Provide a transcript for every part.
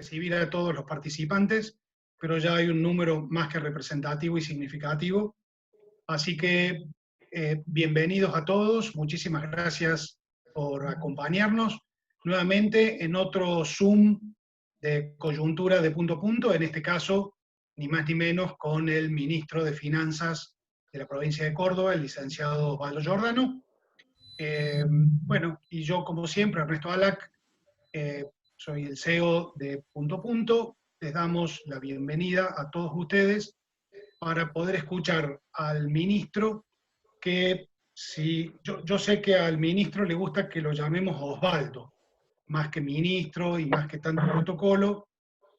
recibir a todos los participantes, pero ya hay un número más que representativo y significativo. Así que bienvenidos a todos, muchísimas gracias por acompañarnos nuevamente en otro Zoom de coyuntura de punto a punto, en este caso, ni más ni menos, con el ministro de Finanzas de la provincia de Córdoba, el licenciado Osvaldo Giordano. Bueno, y yo, como siempre, Ernesto Alac, soy el CEO de Punto a Punto. Les damos la bienvenida a todos ustedes para poder escuchar al ministro, que si, yo sé que al ministro le gusta que lo llamemos Osvaldo, más que ministro y más que tanto protocolo.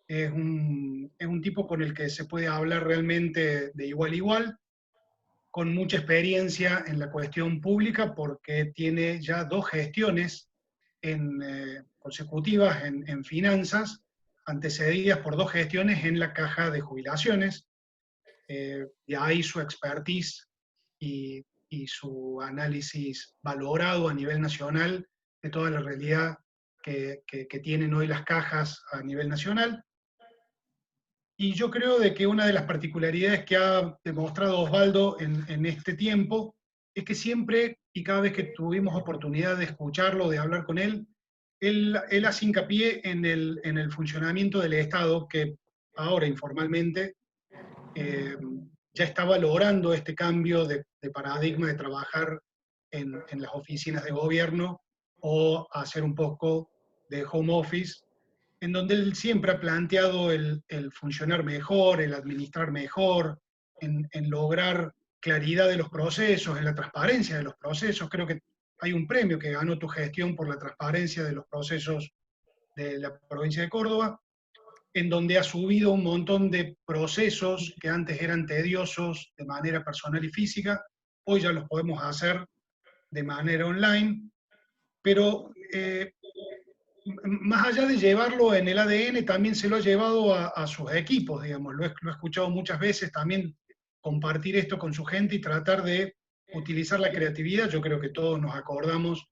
Es un tipo con el que se puede hablar realmente de igual a igual, con mucha experiencia en la cuestión pública, porque tiene ya 2 gestiones consecutivas en finanzas, antecedidas por 2 gestiones en la caja de jubilaciones. De ahí su expertise y su análisis valorado a nivel nacional de toda la realidad que tienen hoy las cajas a nivel nacional. Y yo creo de que una de las particularidades que ha demostrado Osvaldo en este tiempo es que siempre y cada vez que tuvimos oportunidad de escucharlo, de hablar con él, él hace hincapié en el funcionamiento del Estado, que ahora informalmente ya está valorando este cambio de paradigma de trabajar en las oficinas de gobierno o hacer un poco de home office, en donde él siempre ha planteado el funcionar mejor, el administrar mejor, en lograr claridad de los procesos, en la transparencia de los procesos. Creo que hay un premio que ganó tu gestión por la transparencia de los procesos de la provincia de Córdoba, en donde ha subido un montón de procesos que antes eran tediosos de manera personal y física, hoy ya los podemos hacer de manera online, pero más allá de llevarlo en el ADN, también se lo ha llevado a sus equipos, digamos. Lo he escuchado muchas veces también compartir esto con su gente y tratar de utilizar la creatividad. Yo creo que todos nos acordamos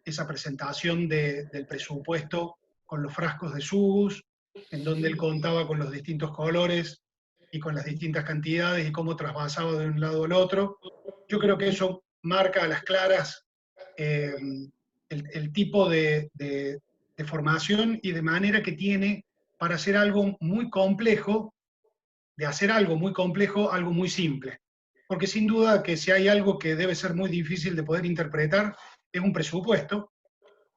esa presentación del presupuesto con los frascos de Subus, en donde él contaba con los distintos colores y con las distintas cantidades y cómo trasvasaba de un lado al otro. Yo creo que eso marca a las claras eh, el tipo de formación y de manera que tiene para hacer algo muy complejo, de hacer algo muy complejo, algo muy simple. Porque sin duda que si hay algo que debe ser muy difícil de poder interpretar, es un presupuesto,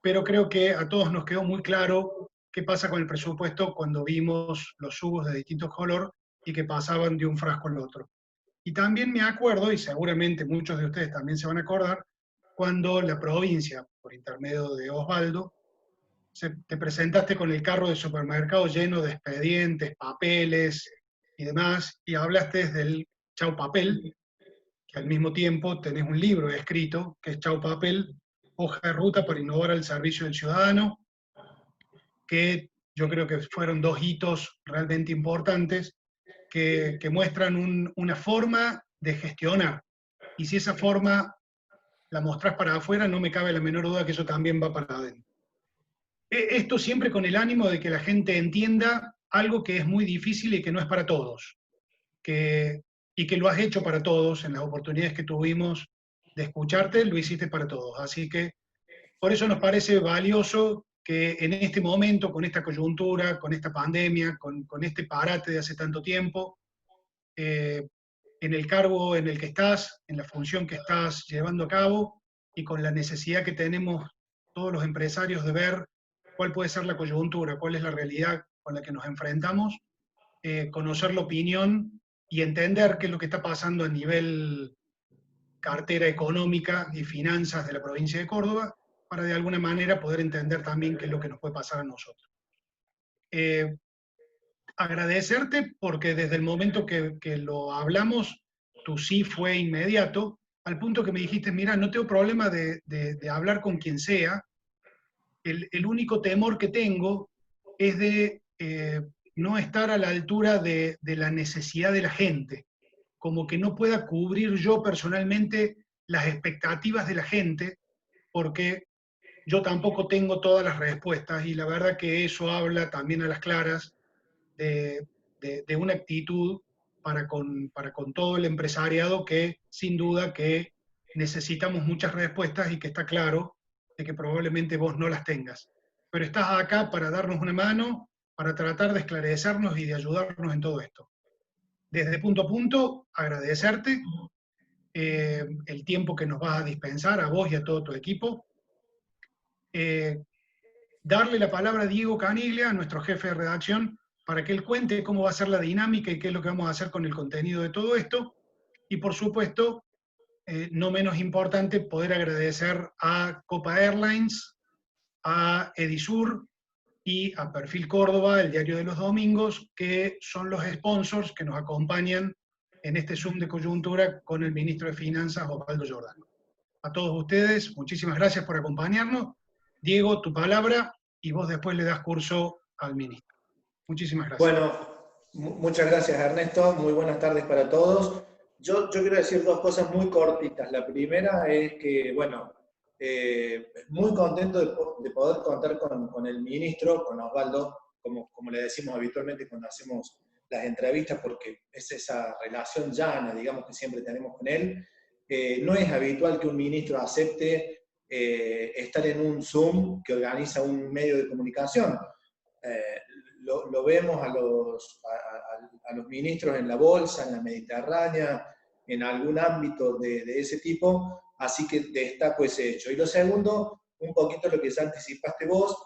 pero creo que a todos nos quedó muy claro qué pasa con el presupuesto cuando vimos los subos de distintos colores y que pasaban de un frasco al otro. Y también me acuerdo, y seguramente muchos de ustedes también se van a acordar, cuando la provincia, por intermedio de Osvaldo, te presentaste con el carro de supermercado lleno de expedientes, papeles y demás, y hablaste del Chau Papel, que al mismo tiempo tenés un libro escrito, que es Chau Papel, hoja de ruta para innovar al servicio del ciudadano, que yo creo que fueron 2 hitos realmente importantes que muestran una forma de gestionar. Y si esa forma la mostrás para afuera, no me cabe la menor duda que eso también va para adentro. Esto siempre con el ánimo de que la gente entienda algo que es muy difícil y que no es para todos, y que lo has hecho para todos en las oportunidades que tuvimos de escucharte, lo hiciste para todos. Así que por eso nos parece valioso que en este momento, con esta coyuntura, con esta pandemia, con este parate de hace tanto tiempo, eh, en el cargo en el que estás, en la función que estás llevando a cabo y con la necesidad que tenemos todos los empresarios de ver cuál puede ser la coyuntura, cuál es la realidad con la que nos enfrentamos, conocer la opinión y entender qué es lo que está pasando a nivel cartera económica y finanzas de la provincia de Córdoba, para de alguna manera poder entender también qué es lo que nos puede pasar a nosotros. Eh, Agradecerte porque desde el momento que lo hablamos, tu sí fue inmediato, al punto que me dijiste, mira, no tengo problema de hablar con quien sea, el único temor que tengo es de no estar a la altura de la necesidad de la gente, como que no pueda cubrir yo personalmente las expectativas de la gente, porque yo tampoco tengo todas las respuestas y la verdad que eso habla también a las claras de una actitud para con todo el empresariado que sin duda que necesitamos muchas respuestas y que está claro de que probablemente vos no las tengas. Pero estás acá para darnos una mano, para tratar de esclarecernos y de ayudarnos en todo esto. Desde punto a punto, agradecerte el tiempo que nos vas a dispensar a vos y a todo tu equipo. Eh, darle la palabra a Diego Caniglia, nuestro jefe de redacción, para que él cuente cómo va a ser la dinámica y qué es lo que vamos a hacer con el contenido de todo esto. Y por supuesto, no menos importante, poder agradecer a Copa Airlines, a Edisur y a Perfil Córdoba, el diario de los domingos, que son los sponsors que nos acompañan en este Zoom de coyuntura con el ministro de Finanzas, Osvaldo Giordano. A todos ustedes, muchísimas gracias por acompañarnos. Diego, tu palabra y vos después le das curso al ministro. Muchísimas gracias. Bueno, muchas gracias Ernesto, muy buenas tardes para todos. Yo quiero decir dos cosas muy cortitas. La primera es que, bueno, muy contento de poder contar con el ministro, con Osvaldo, como le decimos habitualmente cuando hacemos las entrevistas, porque es esa relación llana, digamos, que siempre tenemos con él. No es habitual que un ministro acepte estar en un Zoom que organiza un medio de comunicación. Lo vemos a los ministros en la bolsa, en la Mediterránea, en algún ámbito de ese tipo, así que destaco ese hecho. Y lo segundo, un poquito lo que ya anticipaste vos,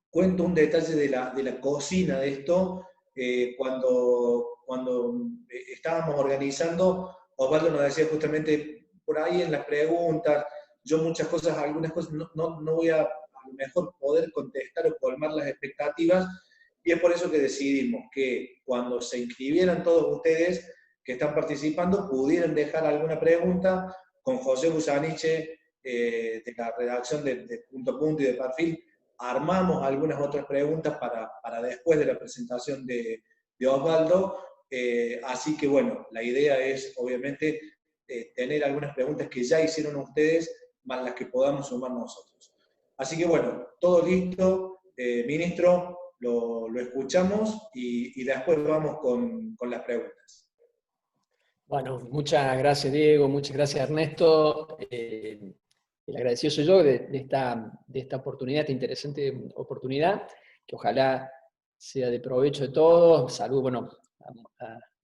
cuento un detalle de la cocina de esto. Cuando estábamos organizando, Osvaldo nos decía justamente por ahí en las preguntas, yo muchas cosas, algunas cosas no voy a lo mejor poder contestar o colmar las expectativas, y es por eso que decidimos que cuando se inscribieran todos ustedes que están participando, pudieran dejar alguna pregunta con José Busaniche, de la redacción de Punto a Punto y de Perfil. Armamos algunas otras preguntas para después de la presentación de Osvaldo. Así que bueno, la idea es obviamente tener algunas preguntas que ya hicieron ustedes, más las que podamos sumar nosotros. Así que bueno, todo listo. Ministro, lo escuchamos y después vamos con las preguntas. Bueno, muchas gracias Diego, muchas gracias Ernesto. El agradecido soy yo de esta oportunidad, esta interesante oportunidad, que ojalá sea de provecho de todos. Saludo, bueno,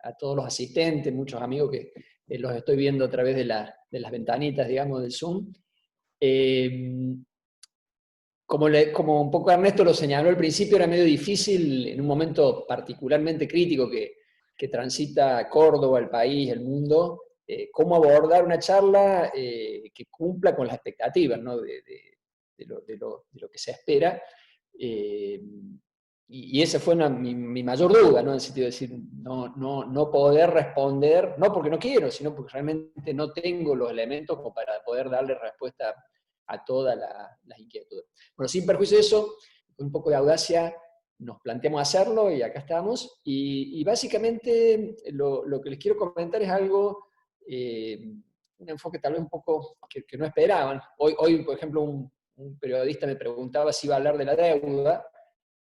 a todos los asistentes, muchos amigos que los estoy viendo a través de las ventanitas, digamos, del Zoom. Como un poco Ernesto lo señaló al principio, era medio difícil en un momento particularmente crítico que transita Córdoba, el país, el mundo, cómo abordar una charla que cumpla con las expectativas, ¿no? de lo que se espera. Y esa fue mi mayor duda, ¿no? En el sentido de decir, no poder responder, no porque no quiero, sino porque realmente no tengo los elementos como para poder darle respuesta a todas las inquietudes. Bueno, sin perjuicio de eso, con un poco de audacia nos planteamos hacerlo y acá estamos. Y básicamente lo que les quiero comentar es algo, un enfoque tal vez un poco que no esperaban. Hoy, por ejemplo, un periodista me preguntaba si iba a hablar de la deuda,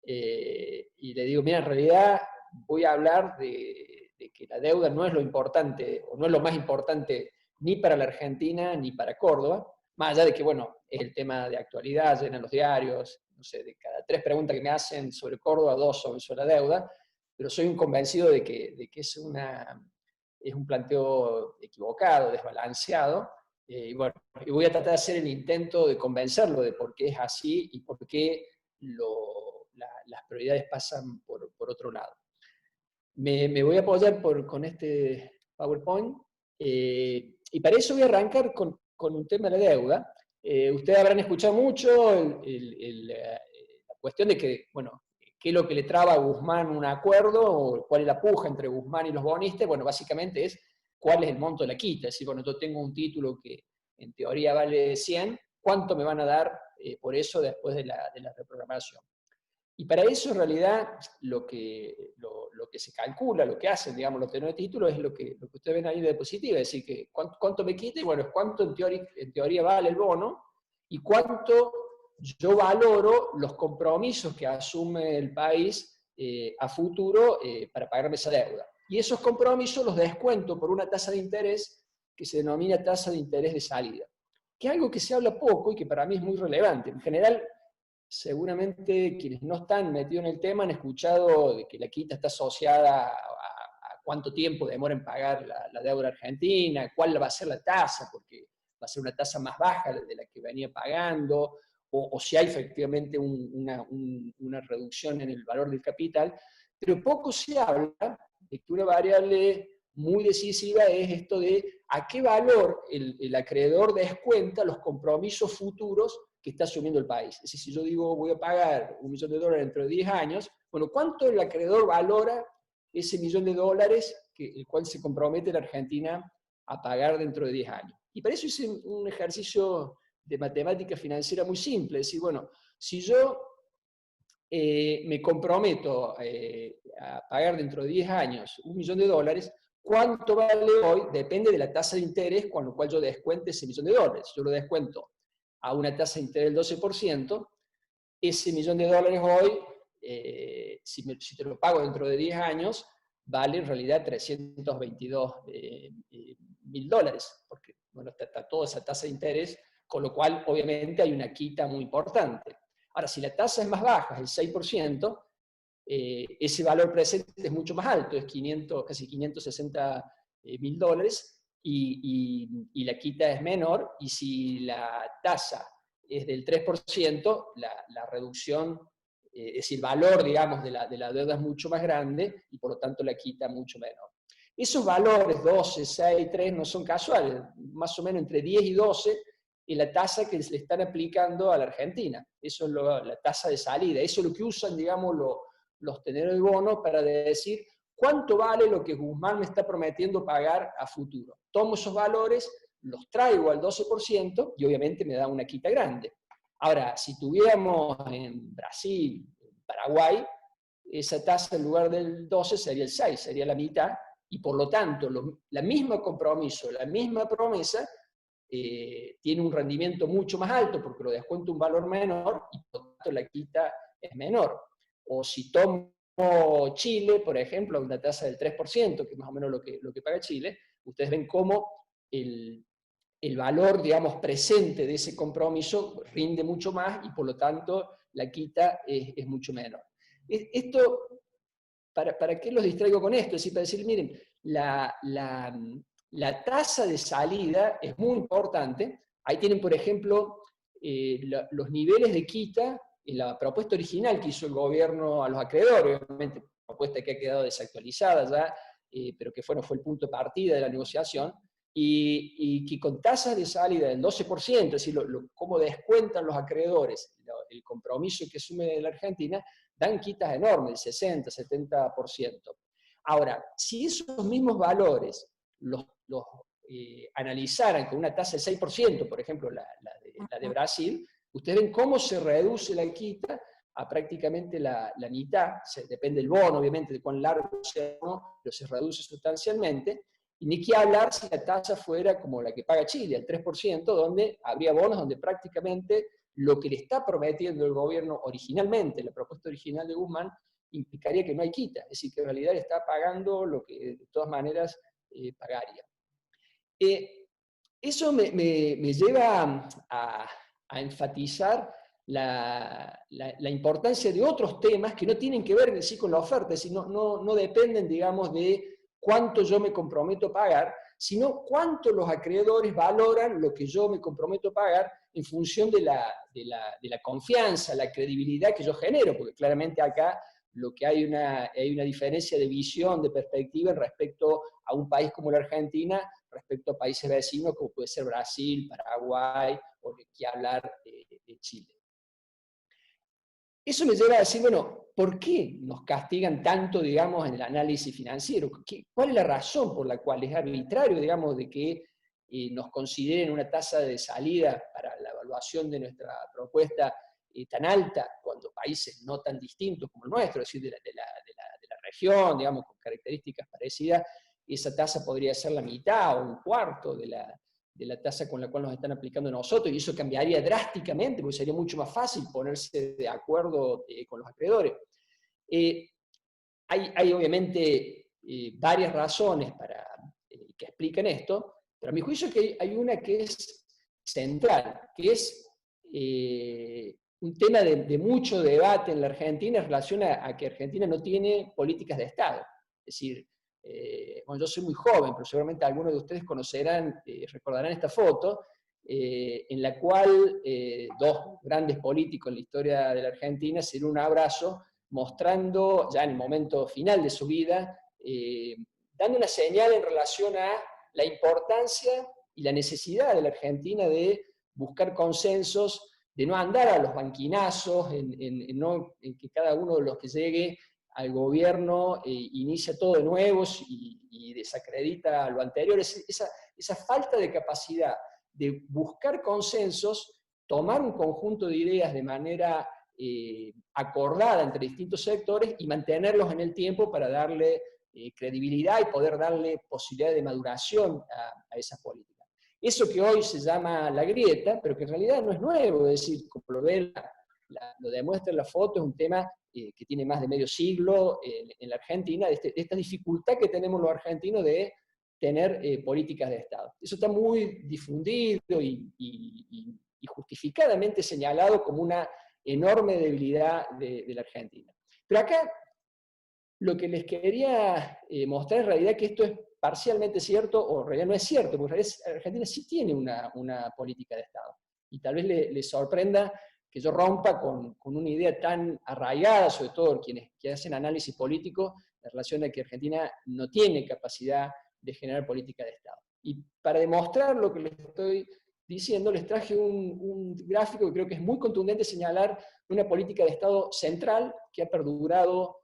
y le digo, mira, en realidad voy a hablar de que la deuda no es lo importante, o no es lo más importante ni para la Argentina ni para Córdoba, más allá de que, bueno, es el tema de actualidad, llenan los diarios, no sé, de cada 3 preguntas que me hacen sobre Córdoba, 2 sobre la deuda, pero soy un convencido de que es un planteo equivocado, desbalanceado, y bueno, y voy a tratar de hacer el intento de convencerlo de por qué es así y por qué las prioridades pasan por otro lado. Me voy a apoyar con este PowerPoint, y para eso voy a arrancar con un tema de la deuda. Ustedes habrán escuchado mucho la cuestión de que, bueno, qué es lo que le traba a Guzmán un acuerdo, o cuál es la puja entre Guzmán y los bonistas. Bueno, básicamente es cuál es el monto de la quita. Es decir, bueno, yo tengo un título que en teoría vale 100, ¿cuánto me van a dar por eso después de la reprogramación? Y para eso, en realidad, lo que se calcula, lo que hacen, digamos, los tenores de título, es lo que ustedes ven ahí de diapositiva, es decir, que cuánto me quita, y bueno, es cuánto en teoría vale el bono, y cuánto yo valoro los compromisos que asume el país a futuro para pagarme esa deuda. Y esos compromisos los descuento por una tasa de interés que se denomina tasa de interés de salida, que es algo que se habla poco y que para mí es muy relevante. En general, seguramente quienes no están metidos en el tema han escuchado de que la quita está asociada a cuánto tiempo demora en pagar la deuda argentina, cuál va a ser la tasa, porque va a ser una tasa más baja de la que venía pagando, o si hay efectivamente una reducción en el valor del capital, pero poco se habla de que una variable muy decisiva es esto de a qué valor el acreedor descuenta los compromisos futuros que está asumiendo el país. Es decir, si yo digo voy a pagar $1 millón dentro de 10 años, bueno, ¿cuánto el acreedor valora ese $1 millón el cual se compromete la Argentina a pagar dentro de 10 años? Y para eso hice un ejercicio de matemática financiera muy simple. Es decir, bueno, si yo me comprometo a pagar dentro de 10 años $1 millón, ¿cuánto vale hoy? Depende de la tasa de interés con lo cual yo descuente ese $1 millón. Yo lo descuento a una tasa de interés del 12%, ese $1 millón hoy, si te lo pago dentro de 10 años, vale en realidad $322.000, porque bueno, está toda esa tasa de interés, con lo cual obviamente hay una quita muy importante. Ahora, si la tasa es más baja, es el 6%, ese valor presente es mucho más alto, es casi $560.000, y la quita es menor, y si la tasa es del 3%, la reducción, es decir, el valor, digamos, de la deuda es mucho más grande, y por lo tanto la quita mucho menor. Esos valores 12, 6, 3 no son casuales, más o menos entre 10 y 12 es la tasa que se le están aplicando a la Argentina. Eso es la tasa de salida, eso es lo que usan, digamos, los tenedores de bonos para decir cuánto vale lo que Guzmán me está prometiendo pagar a futuro. Tomo esos valores, los traigo al 12% y obviamente me da una quita grande. Ahora, si tuviéramos en Brasil, en Paraguay, esa tasa en lugar del 12 sería el 6, sería la mitad, y por lo tanto, la misma compromiso, la misma promesa, tiene un rendimiento mucho más alto porque lo descuento un valor menor y por lo tanto la quita es menor. O si tomo Chile, por ejemplo, una tasa del 3%, que es más o menos lo que paga Chile, ustedes ven cómo el valor, digamos, presente de ese compromiso rinde mucho más y por lo tanto la quita es mucho menor. Esto, ¿para qué los distraigo con esto? Es decir, para decir, miren, la tasa de salida es muy importante. Ahí tienen, por ejemplo, los niveles de quita en la propuesta original que hizo el gobierno a los acreedores, obviamente propuesta que ha quedado desactualizada ya, pero que fue el punto de partida de la negociación, y que con tasas de salida del 12%, es decir, cómo descuentan los acreedores el compromiso que asume la Argentina, dan quitas enormes, del 60, 70%. Ahora, si esos mismos valores los analizaran con una tasa del 6%, por ejemplo, la de Brasil, ustedes ven cómo se reduce la quita a prácticamente la mitad, depende del bono, obviamente, de cuán largo sea, pero se reduce sustancialmente, y ni que hablar si la tasa fuera como la que paga Chile, el 3%, donde habría bonos donde prácticamente lo que le está prometiendo el gobierno originalmente, la propuesta original de Guzmán, implicaría que no hay quita, es decir, que en realidad le está pagando lo que de todas maneras pagaría. Eso me lleva a enfatizar la importancia de otros temas que no tienen que ver en sí con la oferta, es decir, no dependen, digamos, de cuánto yo me comprometo a pagar, sino cuánto los acreedores valoran lo que yo me comprometo a pagar en función de la confianza, la credibilidad que yo genero, porque claramente acá lo que hay una diferencia de visión, de perspectiva respecto a un país como la Argentina, respecto a países vecinos como puede ser Brasil, Paraguay, o de qué hablar de Chile. Eso me lleva a decir, bueno, ¿por qué nos castigan tanto, digamos, en el análisis financiero? ¿Cuál es la razón por la cual es arbitrario, digamos, de que nos consideren una tasa de salida para la evaluación de nuestra propuesta tan alta, cuando países no tan distintos como el nuestro, es decir, de la región, digamos, con características parecidas, esa tasa podría ser la mitad o un cuarto de de la tasa con la cual nos están aplicando nosotros, y eso cambiaría drásticamente, porque sería mucho más fácil ponerse de acuerdo con los acreedores. Hay obviamente varias razones que explican esto, pero a mi juicio que hay una que es central, que es un tema de mucho debate en la Argentina en relación a que Argentina no tiene políticas de Estado. Es decir, bueno, yo soy muy joven, pero seguramente algunos de ustedes conocerán, recordarán esta foto, en la cual dos grandes políticos en la historia de la Argentina se dieron un abrazo, mostrando, ya en el momento final de su vida, dando una señal en relación a la importancia y la necesidad de la Argentina de buscar consensos, de no andar a los banquinazos, en que cada uno de los que llegue al gobierno inicia todo de nuevo y desacredita lo anterior. Esa falta de capacidad de buscar consensos, tomar un conjunto de ideas de manera acordada entre distintos sectores y mantenerlos en el tiempo para darle credibilidad y poder darle posibilidad de maduración a esas políticas. Eso que hoy se llama la grieta, pero que en realidad no es nuevo, es decir, como lo demuestra la foto, es un tema que tiene más de medio siglo en la Argentina, de esta dificultad que tenemos los argentinos de tener políticas de Estado. Eso está muy difundido y justificadamente señalado como una enorme debilidad de la Argentina. Pero acá lo que les quería mostrar en realidad que esto es parcialmente cierto, o en realidad no es cierto, porque en realidad Argentina sí tiene una política de Estado. Y tal vez les sorprenda que yo rompa con una idea tan arraigada, sobre todo quienes que hacen análisis político, en relación a que Argentina no tiene capacidad de generar política de Estado. Y para demostrar lo que les estoy diciendo, les traje un gráfico que creo que es muy contundente señalar una política de Estado central que ha perdurado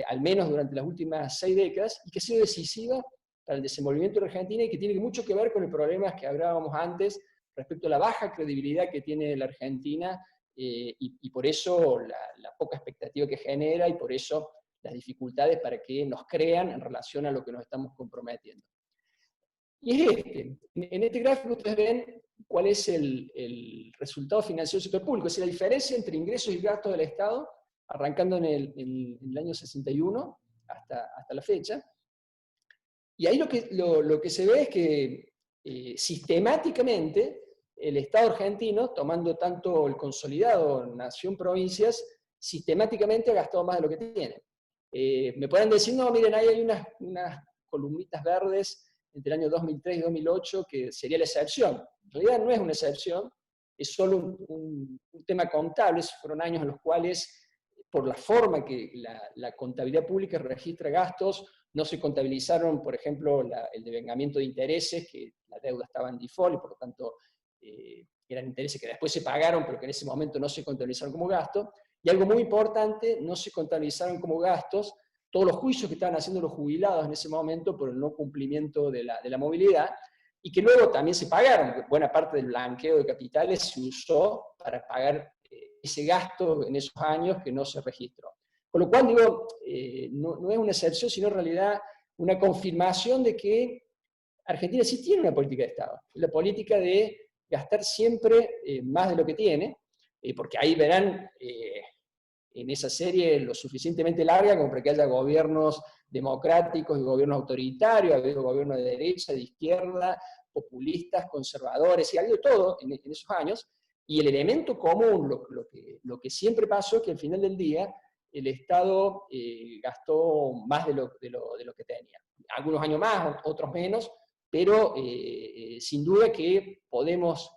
al menos durante las últimas 6 décadas y que ha sido decisiva para el desenvolvimiento de la Argentina y que tiene mucho que ver con el problema que hablábamos antes respecto a la baja credibilidad que tiene la Argentina y por eso la poca expectativa que genera y por eso las dificultades para que nos crean en relación a lo que nos estamos comprometiendo. Y es en este gráfico ustedes ven cuál es el resultado financiero del sector público, es decir, la diferencia entre ingresos y gastos del Estado, arrancando en el año 61 hasta la fecha. Y ahí lo que se ve es que sistemáticamente el Estado argentino, tomando tanto el consolidado nación-provincias, sistemáticamente ha gastado más de lo que tiene. Me pueden decir, no, miren, ahí hay unas columnitas verdes entre el año 2003 y 2008 que sería la excepción. En realidad no es una excepción, es solo un tema contable. Fueron años en los cuales, por la forma que la contabilidad pública registra gastos, no se contabilizaron, por ejemplo, el devengamiento de intereses, que la deuda estaba en default y por lo tanto eran intereses que después se pagaron, pero que en ese momento no se contabilizaron como gasto. Y algo muy importante, no se contabilizaron como gastos todos los juicios que estaban haciendo los jubilados en ese momento por el no cumplimiento de la movilidad, y que luego también se pagaron, porque buena parte del blanqueo de capitales se usó para pagar ese gasto en esos años que no se registró. Con lo cual, digo, no es una excepción, sino en realidad una confirmación de que Argentina sí tiene una política de Estado. La política de gastar siempre más de lo que tiene, porque ahí verán en esa serie lo suficientemente larga como para que haya gobiernos democráticos y gobiernos autoritarios, ha habido gobiernos de derecha, de izquierda, populistas, conservadores, y ha habido todo en esos años. Y el elemento común, lo que siempre pasó, es que al final del día el Estado gastó más de lo que tenía. Algunos años más, otros menos, pero sin duda que podemos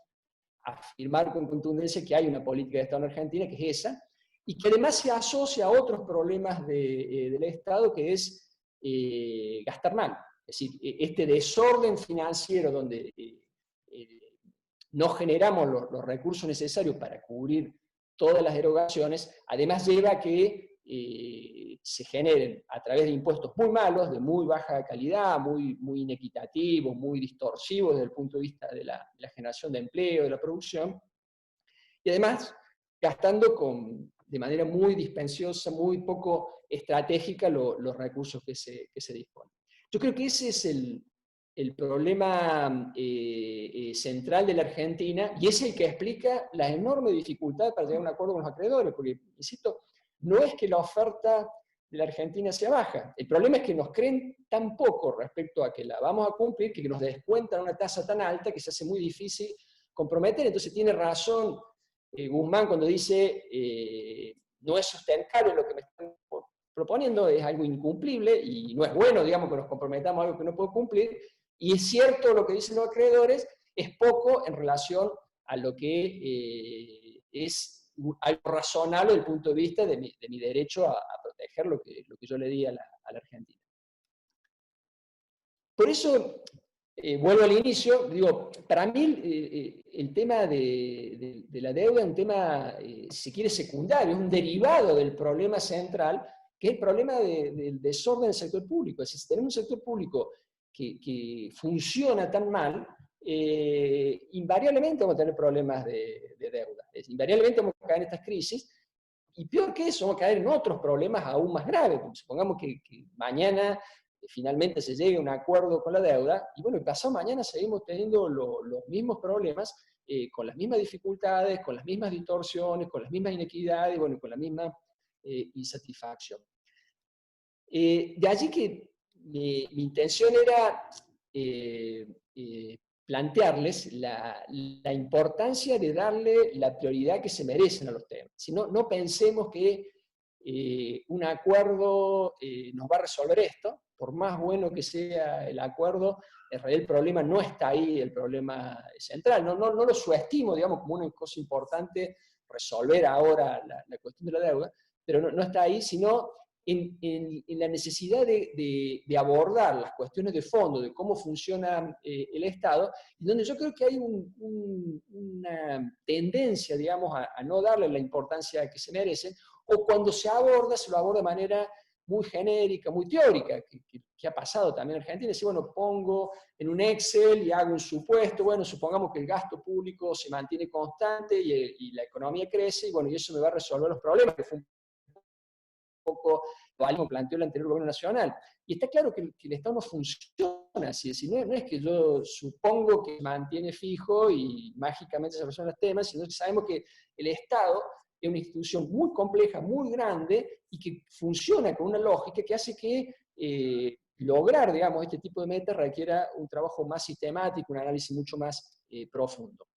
afirmar con contundencia que hay una política de Estado en Argentina, que es esa, y que además se asocia a otros problemas del Estado, que es gastar mal. Es decir, este desorden financiero donde no generamos los recursos necesarios para cubrir todas las erogaciones, además lleva a que se generen a través de impuestos muy malos, de muy baja calidad, muy inequitativos, muy distorsivos desde el punto de vista de la generación de empleo, de la producción, y además gastando de manera muy dispensiosa, muy poco estratégica los recursos que se disponen. Yo creo que ese es el problema central de la Argentina, y es el que explica la enorme dificultad para llegar a un acuerdo con los acreedores, porque, insisto, no es que la oferta de la Argentina sea baja, el problema es que nos creen tan poco respecto a que la vamos a cumplir, que nos descuentan una tasa tan alta que se hace muy difícil comprometer. Entonces tiene razón Guzmán cuando dice no es sustentable lo que me están proponiendo, es algo incumplible y no es bueno, digamos, que nos comprometamos a algo que no puedo cumplir. Y es cierto lo que dicen los acreedores, es poco en relación a lo que es algo razonable desde el punto de vista de mi derecho a proteger lo que yo le di a la Argentina. Por eso, vuelvo al inicio, digo, para mí el tema de la deuda es un tema, si se quiere, secundario, es un derivado del problema central, que es el problema del desorden del sector público. Es decir, si tenemos un sector público que funciona tan mal, invariablemente vamos a tener problemas de deuda. Es decir, invariablemente vamos a caer en estas crisis, y peor que eso, vamos a caer en otros problemas aún más graves. Supongamos que mañana finalmente se llegue a un acuerdo con la deuda, y bueno, pasado mañana seguimos teniendo los mismos problemas, con las mismas dificultades, con las mismas distorsiones, con las mismas inequidades, bueno, con la misma insatisfacción. De allí que mi intención era plantearles la importancia de darle la prioridad que se merecen a los temas. Si no pensemos que un acuerdo nos va a resolver esto, por más bueno que sea el acuerdo, en realidad el problema no está ahí, el problema central. No lo subestimo, digamos, como una cosa importante resolver ahora la cuestión de la deuda, pero no está ahí, sino en la necesidad de abordar las cuestiones de fondo, de cómo funciona el Estado, y donde yo creo que hay una tendencia, digamos, a no darle la importancia que se merece, o cuando se lo aborda de manera muy genérica, muy teórica, que ha pasado también en Argentina. Decir, bueno, pongo en un Excel y hago un supuesto, bueno, supongamos que el gasto público se mantiene constante y la economía crece, y bueno, y eso me va a resolver los problemas, que fue un poco lo planteó el anterior gobierno nacional. Y está claro que el Estado no funciona así, es decir, no es que yo supongo que se mantiene fijo y mágicamente se resuelven los temas, sino que sabemos que el Estado es una institución muy compleja, muy grande, y que funciona con una lógica que hace que lograr, digamos, este tipo de metas requiera un trabajo más sistemático, un análisis mucho más profundo.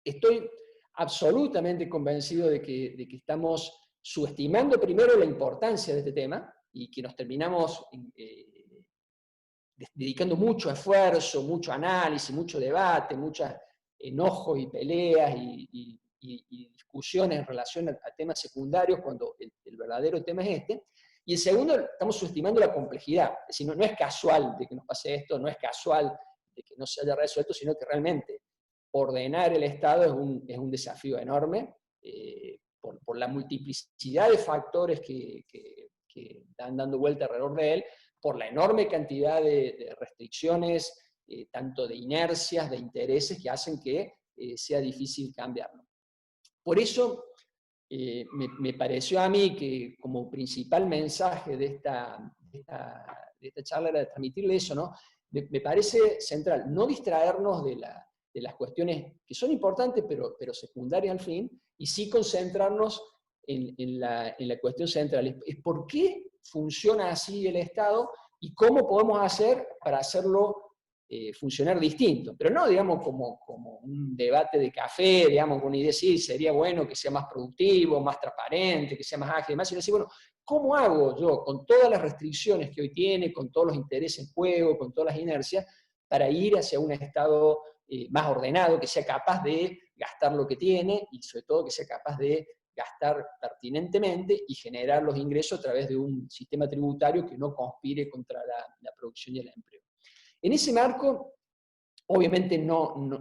Estoy absolutamente convencido de que estamos subestimando primero la importancia de este tema y que nos terminamos dedicando mucho esfuerzo, mucho análisis, mucho debate, muchos enojos y peleas y discusiones en relación a temas secundarios cuando el verdadero tema es este. Y el segundo, estamos subestimando la complejidad. Es decir, no es casual de que nos pase esto, no es casual de que no se haya resuelto, sino que realmente ordenar el Estado es un desafío enorme, por la multiplicidad de factores que están dando vuelta alrededor de él, por la enorme cantidad de restricciones, tanto de inercias, de intereses, que hacen que sea difícil cambiarlo. Por eso me pareció a mí que como principal mensaje de esta charla era transmitirle eso, ¿no? Me parece central no distraernos de las cuestiones que son importantes pero secundarias al fin, y sí concentrarnos en la cuestión central. Es por qué funciona así el Estado y cómo podemos hacer para hacerlo funcionar distinto. Pero no, digamos, como un debate de café, digamos, con una idea, sí, sería bueno que sea más productivo, más transparente, que sea más ágil, más, y decir, bueno, ¿cómo hago yo, con todas las restricciones que hoy tiene, con todos los intereses en juego, con todas las inercias, para ir hacia un Estado más ordenado, que sea capaz de gastar lo que tiene y sobre todo que sea capaz de gastar pertinentemente y generar los ingresos a través de un sistema tributario que no conspire contra la producción y el empleo? En ese marco, obviamente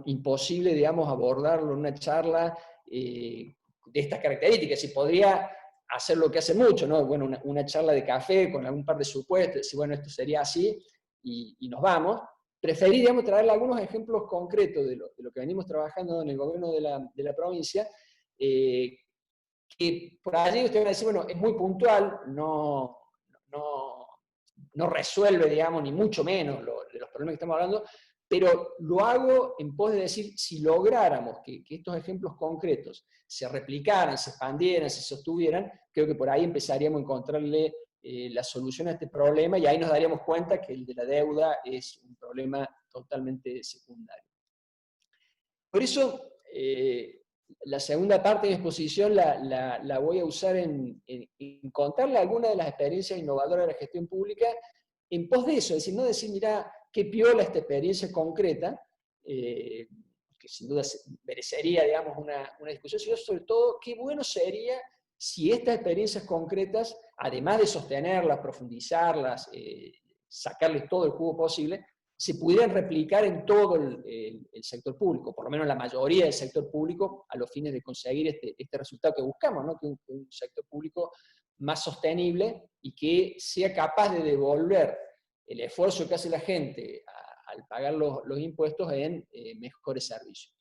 imposible, digamos, abordarlo en una charla de estas características. Si podría hacer lo que hace mucho, ¿no? Bueno, una charla de café con algún par de supuestos, decir, bueno, esto sería así, y nos vamos. Preferí, digamos, traerle algunos ejemplos concretos de lo que venimos trabajando en el gobierno de la provincia, que por allí ustedes van a decir, bueno, es muy puntual, no no resuelve, digamos, ni mucho menos de los problemas que estamos hablando, pero lo hago en pos de decir, si lográramos que estos ejemplos concretos se replicaran, se expandieran, se sostuvieran, creo que por ahí empezaríamos a encontrarle la solución a este problema, y ahí nos daríamos cuenta que el de la deuda es un problema totalmente secundario. Por eso, la segunda parte de mi exposición la voy a usar en contarle algunas de las experiencias innovadoras de la gestión pública en pos de eso, es decir, no decir, mirá, qué piola esta experiencia concreta, que sin duda merecería, digamos, una discusión, sino sobre todo, qué bueno sería si estas experiencias concretas, además de sostenerlas, profundizarlas, sacarles todo el jugo posible, se pudieran replicar en todo el sector público, por lo menos la mayoría del sector público, a los fines de conseguir este resultado que buscamos, ¿no? Que un sector público más sostenible y que sea capaz de devolver el esfuerzo que hace la gente al pagar los impuestos en mejores servicios.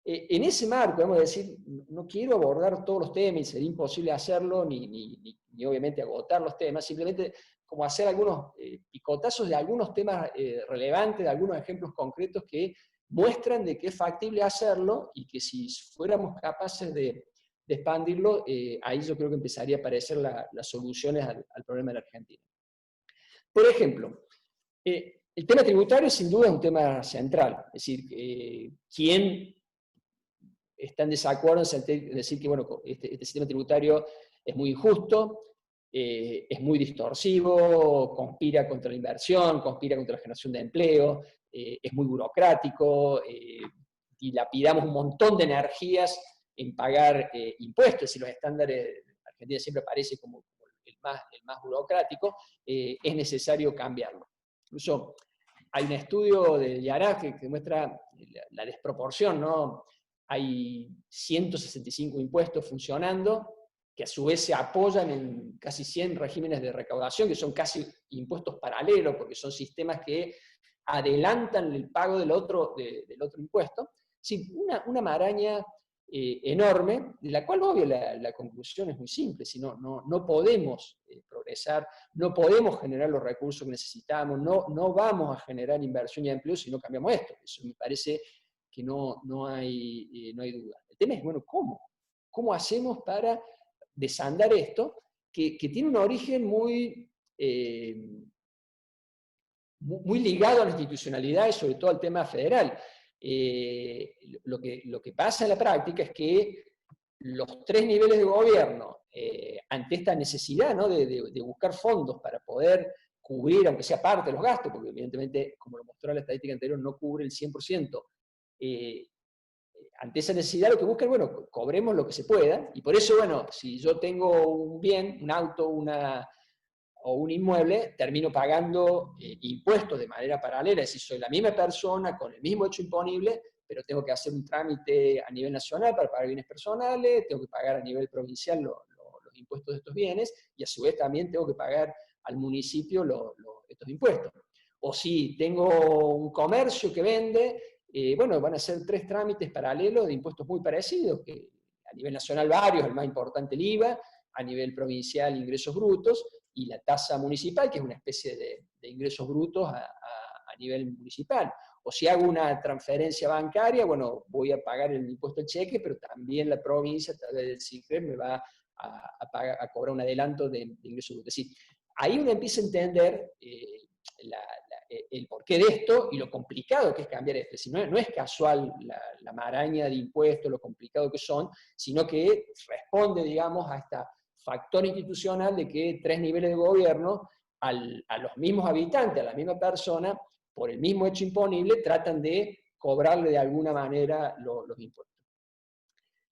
En ese marco, debemos decir, no quiero abordar todos los temas, y sería imposible hacerlo, ni obviamente agotar los temas, simplemente como hacer algunos picotazos de algunos temas relevantes, de algunos ejemplos concretos que muestran de que es factible hacerlo, y que si fuéramos capaces de expandirlo, ahí yo creo que empezaría a aparecer las soluciones al problema de la Argentina. Por ejemplo, el tema tributario sin duda es un tema central, es decir, ¿quién está en desacuerdo en decir que bueno, este sistema tributario es muy injusto, es muy distorsivo, conspira contra la inversión, conspira contra la generación de empleo, es muy burocrático, dilapidamos un montón de energías en pagar impuestos, y los estándares, Argentina siempre aparece como el más burocrático, es necesario cambiarlo. Incluso hay un estudio de Yaraf que muestra la desproporción, ¿no? Hay 165 impuestos funcionando, que a su vez se apoyan en casi 100 regímenes de recaudación, que son casi impuestos paralelos, porque son sistemas que adelantan el pago del otro impuesto. Sí, una maraña enorme, de la cual, obvio, la conclusión es muy simple: si no podemos progresar, no podemos generar los recursos que necesitamos, no vamos a generar inversión y empleo si no cambiamos esto. Eso me parece que no hay duda. El tema es, bueno, ¿cómo hacemos para desandar esto, que tiene un origen muy ligado a la institucionalidad y sobre todo al tema federal? Lo que pasa en la práctica es que los tres niveles de gobierno, ante esta necesidad, ¿no?, de buscar fondos para poder cubrir, aunque sea parte de los gastos, porque evidentemente, como lo mostró la estadística anterior, no cubre el 100%, ante esa necesidad lo que buscan, bueno, cobremos lo que se pueda, y por eso, bueno, si yo tengo un bien, un auto o un inmueble, termino pagando impuestos de manera paralela, es decir, soy la misma persona con el mismo hecho imponible, pero tengo que hacer un trámite a nivel nacional para pagar bienes personales, tengo que pagar a nivel provincial los impuestos de estos bienes, y a su vez también tengo que pagar al municipio estos impuestos. O si tengo un comercio que vende, bueno, van a ser 3 trámites paralelos de impuestos muy parecidos, que a nivel nacional varios, el más importante el IVA, a nivel provincial ingresos brutos, y la tasa municipal, que es una especie de ingresos brutos a nivel municipal. O si hago una transferencia bancaria, bueno, voy a pagar el impuesto al cheque, pero también la provincia, a través del CIFRE, me va a cobrar un adelanto de ingresos brutos. Es decir, ahí uno empieza a entender el porqué de esto y lo complicado que es cambiar esto. Es decir, no es casual la maraña de impuestos, lo complicado que son, sino que responde, digamos, a este factor institucional de que 3 niveles de gobierno, a los mismos habitantes, a la misma persona, por el mismo hecho imponible, tratan de cobrarle de alguna manera los impuestos.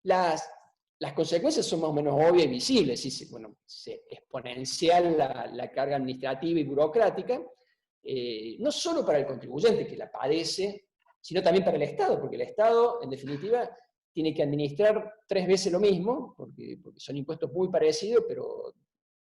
Las consecuencias son más o menos obvias y visibles. ¿Sí? Bueno, es exponencial la carga administrativa y burocrática, no solo para el contribuyente que la padece, sino también para el Estado, porque el Estado, en definitiva, tiene que administrar 3 veces lo mismo, porque son impuestos muy parecidos, pero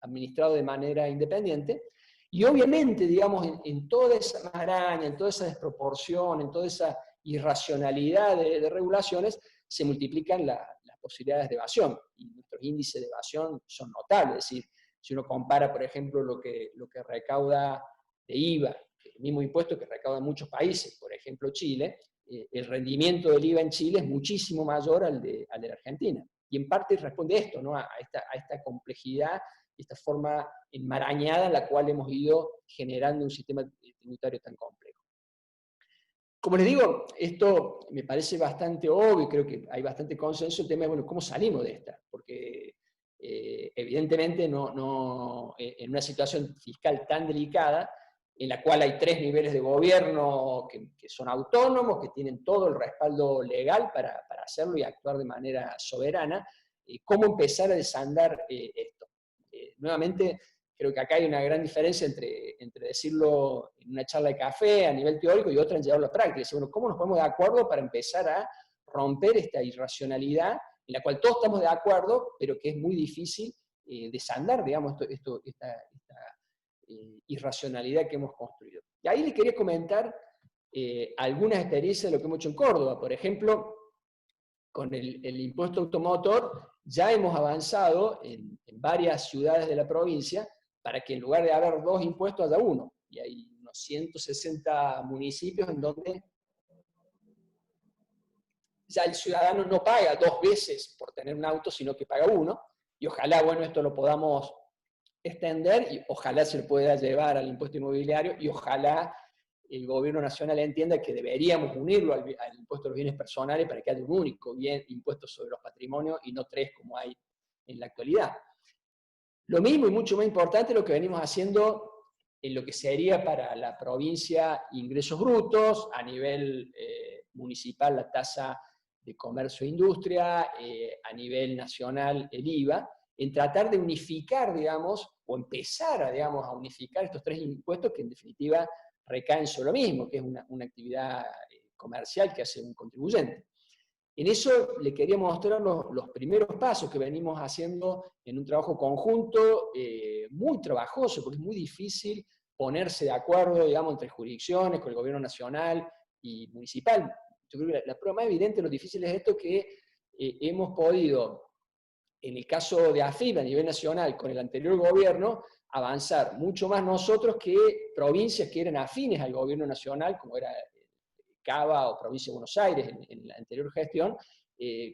administrados de manera independiente. Y obviamente, digamos, en toda esa maraña, en toda esa desproporción, en toda esa irracionalidad de regulaciones, se multiplican las posibilidades de evasión, y nuestros índices de evasión son notables. Es decir, Si uno compara, por ejemplo, lo que recauda de IVA, el mismo impuesto que recaudan muchos países, por ejemplo Chile, el rendimiento del IVA en Chile es muchísimo mayor al de la Argentina. Y en parte responde esto, ¿no? a esta complejidad, esta forma enmarañada en la cual hemos ido generando un sistema tributario tan complejo. Como les digo, esto me parece bastante obvio, creo que hay bastante consenso, el tema es, bueno, ¿cómo salimos de esta? Porque evidentemente en una situación fiscal tan delicada, en la cual hay 3 niveles de gobierno que son autónomos, que tienen todo el respaldo legal para hacerlo y actuar de manera soberana, ¿cómo empezar a desandar esto? Nuevamente, creo que acá hay una gran diferencia entre decirlo en una charla de café a nivel teórico y otra en llevarlo a práctica. Decir, bueno, ¿cómo nos ponemos de acuerdo para empezar a romper esta irracionalidad en la cual todos estamos de acuerdo, pero que es muy difícil desandar, digamos, esta irracionalidad que hemos construido? Y ahí le quería comentar algunas experiencias de lo que hemos hecho en Córdoba. Por ejemplo, con el impuesto automotor ya hemos avanzado en varias ciudades de la provincia para que en lugar de haber 2 impuestos haya uno. Y hay unos 160 municipios en donde ya el ciudadano no paga 2 veces por tener un auto, sino que paga uno. Y ojalá, bueno, esto lo podamos extender y ojalá se lo pueda llevar al impuesto inmobiliario y ojalá el gobierno nacional entienda que deberíamos unirlo al impuesto a los bienes personales para que haya un único impuesto sobre los patrimonios y no 3 como hay en la actualidad. Lo mismo y mucho más importante lo que venimos haciendo en lo que sería para la provincia ingresos brutos, a nivel municipal la tasa de comercio e industria, a nivel nacional el IVA, en tratar de unificar, digamos, o empezar a, digamos, a unificar estos 3 impuestos que en definitiva recaen sobre lo mismo, que es una actividad comercial que hace un contribuyente. En eso le quería mostrar los primeros pasos que venimos haciendo en un trabajo conjunto, muy trabajoso, porque es muy difícil ponerse de acuerdo, digamos, entre jurisdicciones, con el gobierno nacional y municipal. Yo creo que la prueba más evidente de lo difícil es esto, que hemos podido, en el caso de AFIP a nivel nacional, con el anterior gobierno, avanzar mucho más nosotros que provincias que eran afines al gobierno nacional, como era Cava o provincia de Buenos Aires en la anterior gestión.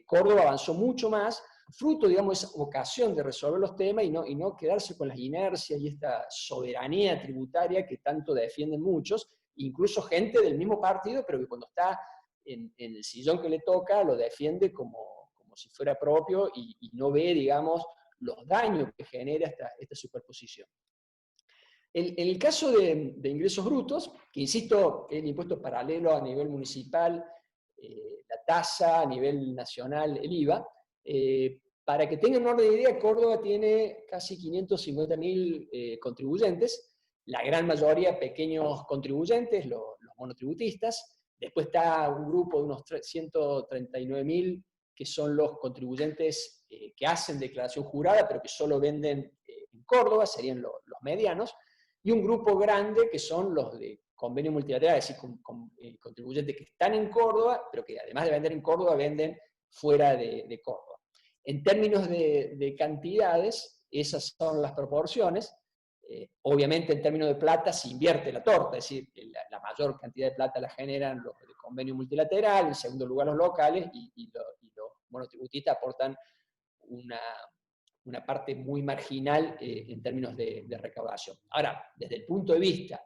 Córdoba avanzó mucho más, fruto, digamos, de esa vocación de resolver los temas y no quedarse con las inercias y esta soberanía tributaria que tanto defienden muchos, incluso gente del mismo partido, pero que cuando está en el sillón que le toca lo defiende como si fuera propio y no ve, digamos, los daños que genera esta superposición. En el caso de ingresos brutos, que insisto, es el impuesto paralelo a nivel municipal, la tasa a nivel nacional, el IVA, para que tengan una orden de idea, Córdoba tiene casi 550.000 contribuyentes, la gran mayoría pequeños contribuyentes, los monotributistas. Después está un grupo de unos 139.000 que son los contribuyentes que hacen declaración jurada, pero que solo venden en Córdoba, serían los medianos, y un grupo grande que son los de convenio multilateral, es decir, contribuyentes que están en Córdoba, pero que además de vender en Córdoba, venden fuera de Córdoba. En términos de cantidades, esas son las proporciones. Obviamente en términos de plata se invierte la torta, es decir, la mayor cantidad de plata la generan los de convenio multilateral, en segundo lugar los locales, y los monotributistas aportan una parte muy marginal en términos de recaudación. Ahora, desde el punto de vista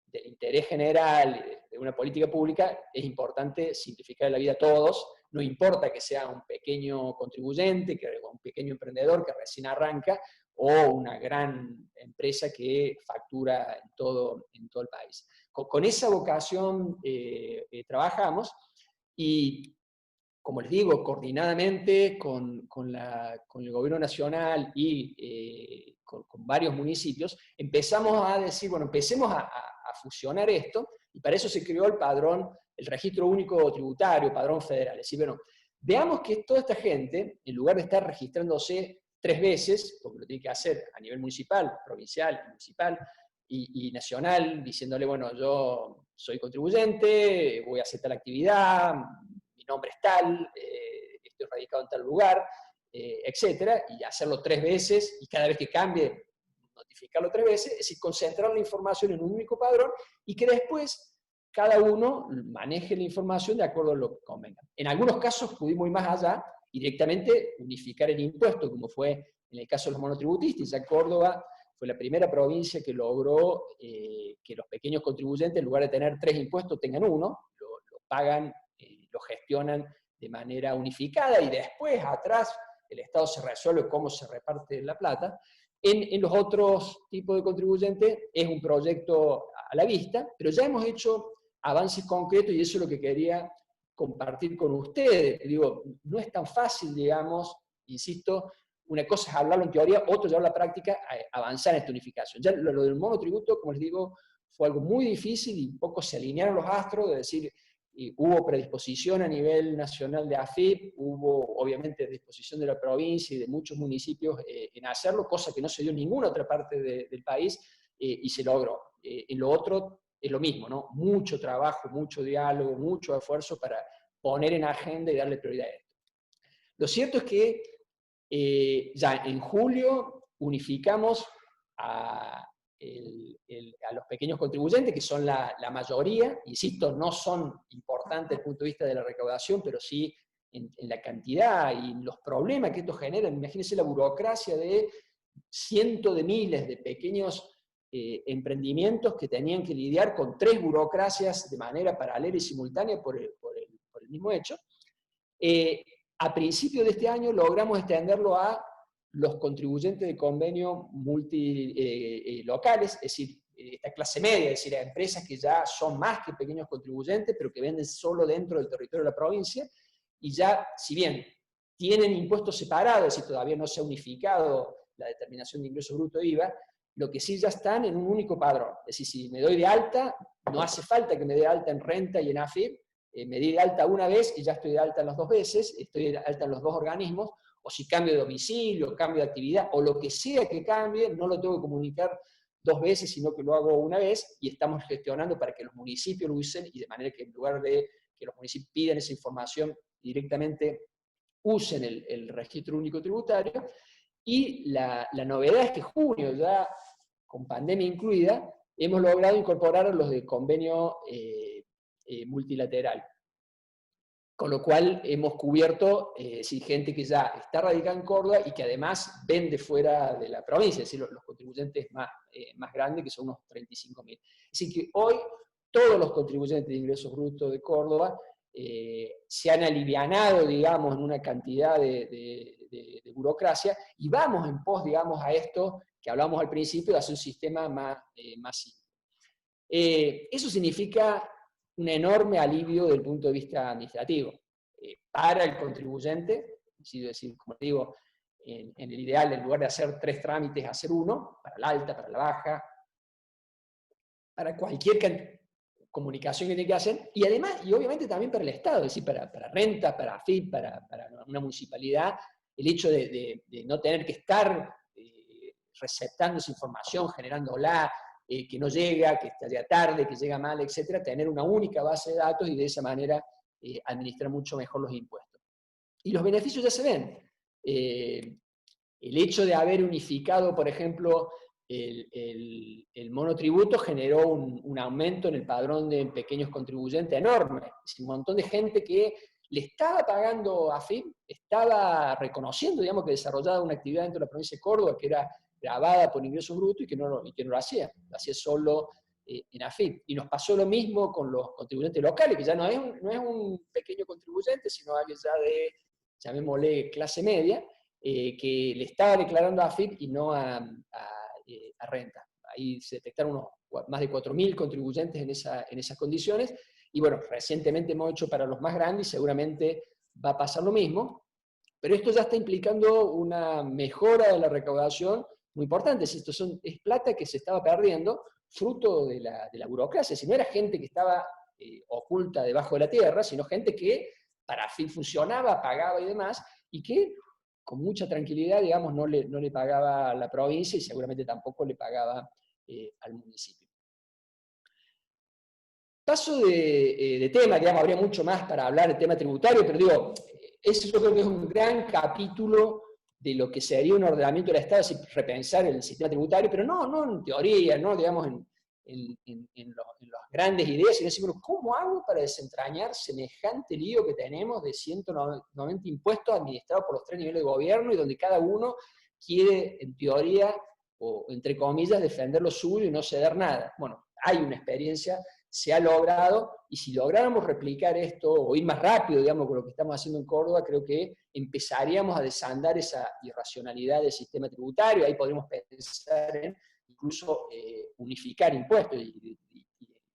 del interés general de una política pública, es importante simplificar la vida a todos, no importa que sea un pequeño contribuyente, un pequeño emprendedor que recién arranca, o una gran empresa que factura en todo el país. Con esa vocación trabajamos, y como les digo, coordinadamente con el gobierno nacional y con varios municipios, empezamos a decir, bueno, empecemos a fusionar esto, y para eso se creó el padrón, el registro único tributario, padrón federal. Es decir, bueno, veamos que toda esta gente, en lugar de estar registrándose 3 veces, porque lo tiene que hacer a nivel municipal, provincial, municipal y nacional, diciéndole, bueno, yo soy contribuyente, voy a hacer tal actividad, mi nombre es tal, estoy radicado en tal lugar, etcétera, y hacerlo 3 veces, y cada vez que cambie notificarlo 3 veces, es decir, concentrar la información en un único padrón y que después cada uno maneje la información de acuerdo a lo que convenga. En algunos casos pudimos ir más allá y directamente unificar el impuesto, como fue en el caso de los monotributistas. Ya Córdoba fue la primera provincia que logró que los pequeños contribuyentes, en lugar de tener 3 impuestos, tengan uno, lo pagan, lo gestionan de manera unificada y después atrás el Estado se resuelve cómo se reparte la plata. En los otros tipos de contribuyentes es un proyecto a la vista, pero ya hemos hecho avances concretos y eso es lo que quería compartir con ustedes. Digo, no es tan fácil, digamos, insisto, una cosa es hablarlo en teoría, otro ya en la práctica, avanzar en esta unificación. Ya lo del monotributo, como les digo, fue algo muy difícil y un poco se alinearon los astros, de decir, hubo predisposición a nivel nacional de AFIP, hubo obviamente disposición de la provincia y de muchos municipios en hacerlo, cosa que no se dio en ninguna otra parte del país, y se logró. En lo otro es lo mismo, ¿no? Mucho trabajo, mucho diálogo, mucho esfuerzo para poner en agenda y darle prioridad a esto. Lo cierto es que ya en julio unificamos a los pequeños contribuyentes, que son la mayoría, insisto, no son importantes desde el punto de vista de la recaudación, pero sí en la cantidad y los problemas que esto genera. Imagínense la burocracia de cientos de miles de pequeños emprendimientos que tenían que lidiar con 3 burocracias de manera paralela y simultánea por el mismo hecho. A principios de este año logramos extenderlo a los contribuyentes de convenio multilocales, es decir, esta clase media, es decir, a empresas que ya son más que pequeños contribuyentes, pero que venden solo dentro del territorio de la provincia, y ya, si bien tienen impuestos separados y todavía no se ha unificado la determinación de ingresos bruto de IVA, lo que sí ya están en un único padrón. Es decir, si me doy de alta, no hace falta que me dé de alta en renta y en AFIP, me di de alta una vez y ya estoy de alta las 2 veces, estoy de alta en los 2 organismos, o si cambio de domicilio, cambio de actividad, o lo que sea que cambie, no lo tengo que comunicar 2 veces, sino que lo hago una vez, y estamos gestionando para que los municipios lo usen, y de manera que en lugar de que los municipios pidan esa información, directamente usen el registro único tributario. Y la novedad es que junio, ya con pandemia incluida, hemos logrado incorporar a los de convenio multilateral. Con lo cual hemos cubierto gente que ya está radicada en Córdoba y que además vende fuera de la provincia, es decir, los contribuyentes más grandes, que son unos 35.000. Así que hoy todos los contribuyentes de ingresos brutos de Córdoba se han alivianado, digamos, en una cantidad de burocracia, y vamos en pos, digamos, a esto que hablamos al principio, de hacer un sistema más simple. Eso significa un enorme alivio desde el punto de vista administrativo. Para el contribuyente, es decir, como digo, en el ideal, en lugar de hacer 3 trámites, hacer 1, para la alta, para la baja, para cualquier comunicación que tiene que hacer, y además, y obviamente también para el Estado, es decir, para renta, para AFIP, para una municipalidad, el hecho de no tener que estar receptando esa información, generándola, que no llega, que está ya tarde, que llega mal, etcétera, tener una única base de datos y de esa manera administrar mucho mejor los impuestos. Y los beneficios ya se ven. El hecho de haber unificado, por ejemplo, el monotributo generó un aumento en el padrón de pequeños contribuyentes enorme. Es un montón de gente que le estaba pagando AFIP, estaba reconociendo, digamos, que desarrollaba una actividad dentro de la provincia de Córdoba que era grabada por ingresos brutos y que no lo hacía solo en AFIP. Y nos pasó lo mismo con los contribuyentes locales, que ya no es un pequeño contribuyente, sino alguien ya de, llamémosle, clase media, que le estaba declarando a AFIP y no a renta. Ahí se detectaron más de 4.000 contribuyentes en esas condiciones, y bueno, recientemente hemos hecho para los más grandes y seguramente va a pasar lo mismo, pero esto ya está implicando una mejora de la recaudación muy importante. Esto es plata que se estaba perdiendo, fruto de la burocracia. Si no era gente que estaba oculta debajo de la tierra, sino gente que para AFIP funcionaba, pagaba y demás, y que con mucha tranquilidad, digamos, no le pagaba a la provincia y seguramente tampoco le pagaba al municipio. Paso de tema, digamos, habría mucho más para hablar del tema tributario, pero digo, eso yo creo que es un gran capítulo de lo que sería un ordenamiento del Estado, es decir, repensar el sistema tributario, pero no en teoría, no digamos en las grandes ideas, sino decir, bueno, ¿cómo hago para desentrañar semejante lío que tenemos de 190 impuestos administrados por los 3 niveles de gobierno y donde cada uno quiere, en teoría, o entre comillas, defender lo suyo y no ceder nada? Bueno, hay una experiencia, se ha logrado, y si lográramos replicar esto, o ir más rápido, digamos, con lo que estamos haciendo en Córdoba, creo que empezaríamos a desandar esa irracionalidad del sistema tributario. Ahí podríamos pensar en incluso unificar impuestos y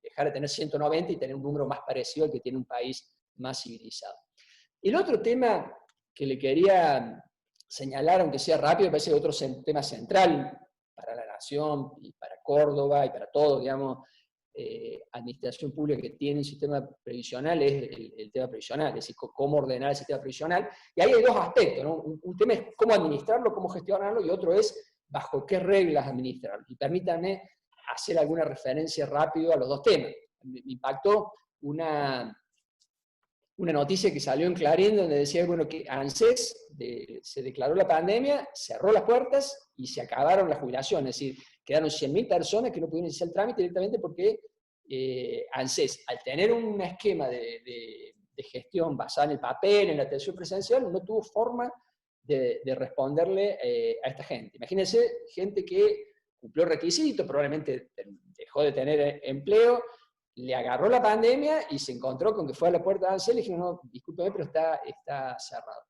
dejar de tener 190 y tener un número más parecido al que tiene un país más civilizado. El otro tema que le quería señalar, aunque sea rápido, me parece que otro tema central para la nación y para Córdoba y para todo, digamos, administración pública que tiene un sistema previsional es el tema previsional, es decir, cómo ordenar el sistema previsional. Y ahí hay dos aspectos, ¿no? Un tema es cómo administrarlo, cómo gestionarlo, y otro es bajo qué reglas administrarlo. Y permítanme hacer alguna referencia rápido a los dos temas. Me impactó una noticia que salió en Clarín donde decía, bueno, que ANSES se declaró la pandemia, cerró las puertas y se acabaron las jubilaciones. Es decir, quedaron 100.000 personas que no pudieron iniciar el trámite directamente porque ANSES, al tener un esquema de gestión basado en el papel, en la atención presencial, no tuvo forma de responderle a esta gente. Imagínense, gente que cumplió requisitos, probablemente dejó de tener empleo, le agarró la pandemia y se encontró con que fue a la puerta de ANSES y le dijeron, no, discúlpeme, pero está cerrado.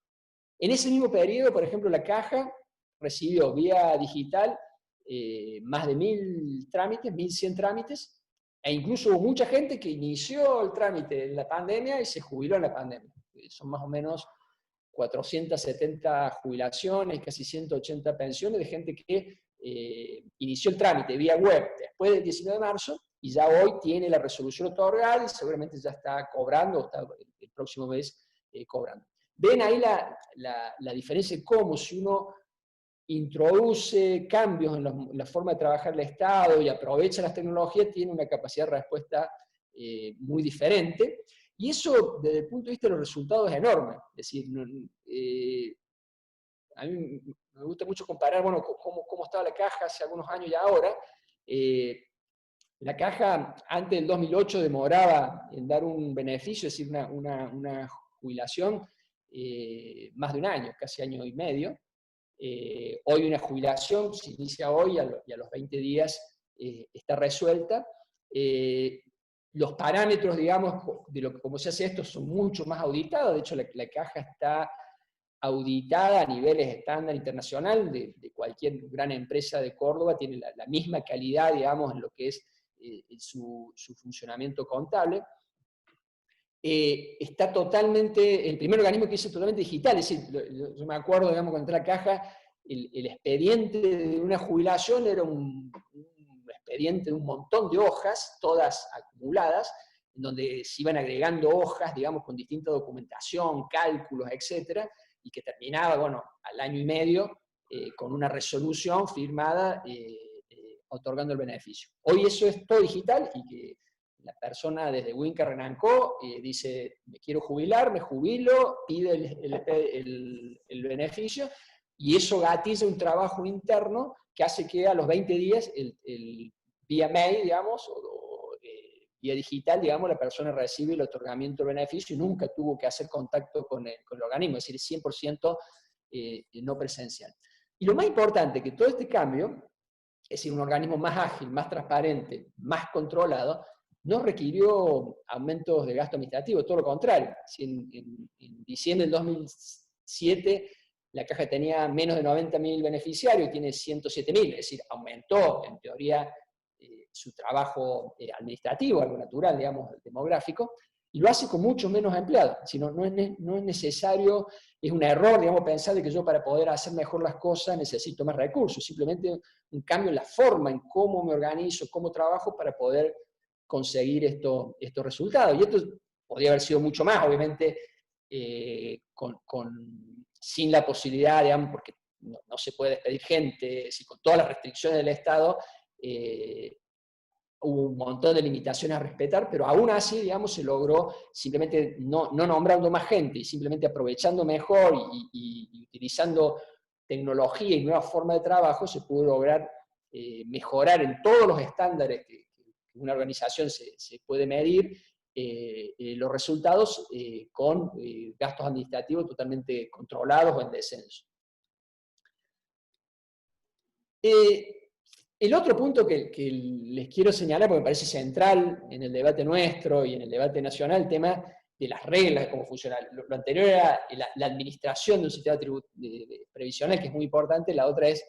En ese mismo periodo, por ejemplo, la Caja recibió vía digital más de 1.000 trámites, 1.100 trámites, e incluso hubo mucha gente que inició el trámite en la pandemia y se jubiló en la pandemia. Son más o menos 470 jubilaciones, casi 180 pensiones de gente que inició el trámite vía web después del 19 de marzo y ya hoy tiene la resolución otorgada y seguramente ya está cobrando, o está el próximo mes cobrando. Ven ahí la diferencia de cómo si uno introduce cambios en la forma de trabajar el Estado y aprovecha las tecnologías, tiene una capacidad de respuesta muy diferente. Y eso, desde el punto de vista de los resultados, es enorme. Es decir, a mí me gusta mucho comparar, bueno, cómo estaba la Caja hace algunos años y ahora. La Caja, antes del 2008, demoraba en dar un beneficio, es decir, una jubilación, más de un año, casi año y medio. Hoy una jubilación se inicia hoy y a los 20 días está resuelta. Los parámetros, digamos, de cómo se hace esto son mucho más auditados. De hecho, la Caja está auditada a niveles estándar internacional de cualquier gran empresa de Córdoba, tiene la misma calidad, digamos, en lo que es su funcionamiento contable. Está totalmente, el primer organismo que es totalmente digital, es decir, yo me acuerdo, digamos, cuando entré a la Caja, el expediente de una jubilación era un expediente de un montón de hojas, todas acumuladas, en donde se iban agregando hojas, digamos, con distinta documentación, cálculos, etcétera, y que terminaba, bueno, al año y medio, con una resolución firmada otorgando el beneficio. Hoy eso es todo digital y que la persona desde Winca arrancó, dice, me quiero jubilar, me jubilo, pide el beneficio, y eso gatilla un trabajo interno que hace que a los 20 días, vía mail, digamos, o vía digital, digamos, la persona recibe el otorgamiento del beneficio y nunca tuvo que hacer contacto con el organismo, es decir, 100% no presencial. Y lo más importante, que todo este cambio, es decir, un organismo más ágil, más transparente, más controlado, no requirió aumentos de gasto administrativo, todo lo contrario. En diciembre del 2007 la Caja tenía menos de 90.000 beneficiarios y tiene 107.000, es decir, aumentó en teoría su trabajo administrativo, algo natural, digamos, demográfico, y lo hace con mucho menos empleados. No es necesario, es un error, digamos, pensar de que yo para poder hacer mejor las cosas necesito más recursos, simplemente un cambio en la forma, en cómo me organizo, cómo trabajo para poder conseguir estos resultados. Y esto podría haber sido mucho más, obviamente, sin la posibilidad, digamos, porque no se puede despedir gente, si con todas las restricciones del Estado, hubo un montón de limitaciones a respetar, pero aún así, digamos, se logró simplemente no nombrando más gente, y simplemente aprovechando mejor y utilizando tecnología y nuevas formas de trabajo se pudo lograr mejorar en todos los estándares que una organización se puede medir los resultados con gastos administrativos totalmente controlados o en descenso. El otro punto que les quiero señalar, porque me parece central en el debate nuestro y en el debate nacional, el tema de las reglas de cómo funciona. Lo anterior era la administración de un sistema previsional, que es muy importante, la otra es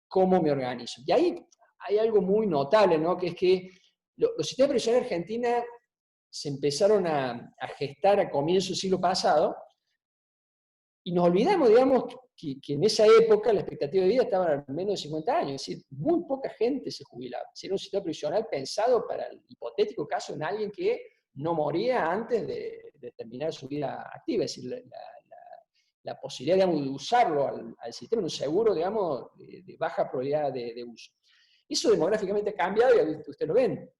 cómo me organizo. Y ahí hay algo muy notable, ¿no? Que es que los sistemas previsionales en Argentina se empezaron a gestar a comienzos del siglo pasado, y nos olvidamos, digamos, que en esa época la expectativa de vida estaba al menos de 50 años, es decir, muy poca gente se jubilaba. Era un sistema previsional pensado para el hipotético caso de alguien que no moría antes de terminar su vida activa, es decir, la posibilidad, digamos, de usarlo al sistema en un seguro, digamos, de baja probabilidad de uso. Eso demográficamente ha cambiado, y ustedes lo ven.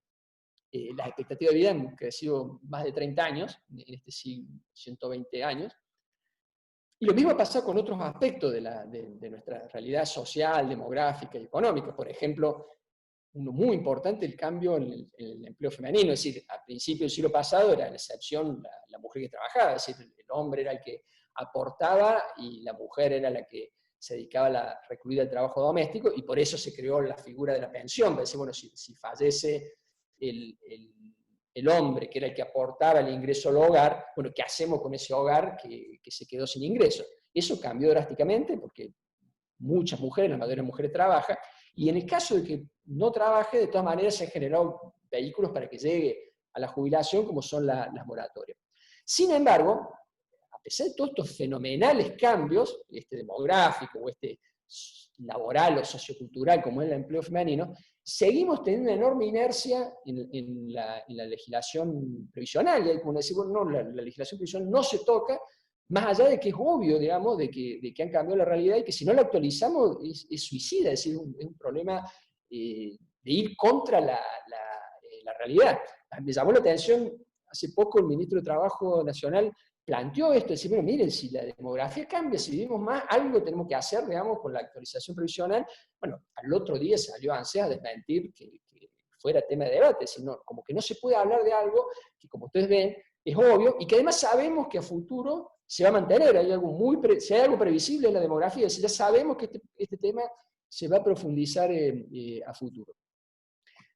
Las expectativas de vida han crecido más de 30 años, en este siglo, 120 años. Y lo mismo ha pasado con otros aspectos de nuestra realidad social, demográfica y económica. Por ejemplo, uno muy importante, el cambio en el empleo femenino. Es decir, a principios del siglo pasado era la excepción la mujer que trabajaba. Es decir, el hombre era el que aportaba y la mujer era la que se dedicaba a la recluida al trabajo doméstico, y por eso se creó la figura de la pensión. Para decir, bueno, si fallece el hombre, que era el que aportaba el ingreso al hogar, bueno, ¿qué hacemos con ese hogar que se quedó sin ingreso? Eso cambió drásticamente porque muchas mujeres, la mayoría de las mujeres trabajan, y en el caso de que no trabaje, de todas maneras se han generado vehículos para que llegue a la jubilación, como son las moratorias. Sin embargo, a pesar de todos estos fenomenales cambios, demográfico o laboral o sociocultural, como es el empleo femenino, seguimos teniendo una enorme inercia en la legislación previsional. Y hay como decir, bueno, no, la legislación previsional no se toca, más allá de que es obvio, digamos, de que han cambiado la realidad y que si no la actualizamos es suicida, es decir, es un problema de ir contra la realidad. Me llamó la atención, hace poco el ministro de Trabajo Nacional planteó esto, decir, bueno, miren, si la demografía cambia, si vivimos más, algo tenemos que hacer, digamos, con la actualización previsional. Bueno, al otro día salió ANSES a desmentir que fuera tema de debate, sino como que no se puede hablar de algo que, como ustedes ven, es obvio, y que además sabemos que a futuro se va a mantener. Si hay algo previsible en la demografía, ya sabemos que este tema se va a profundizar a futuro.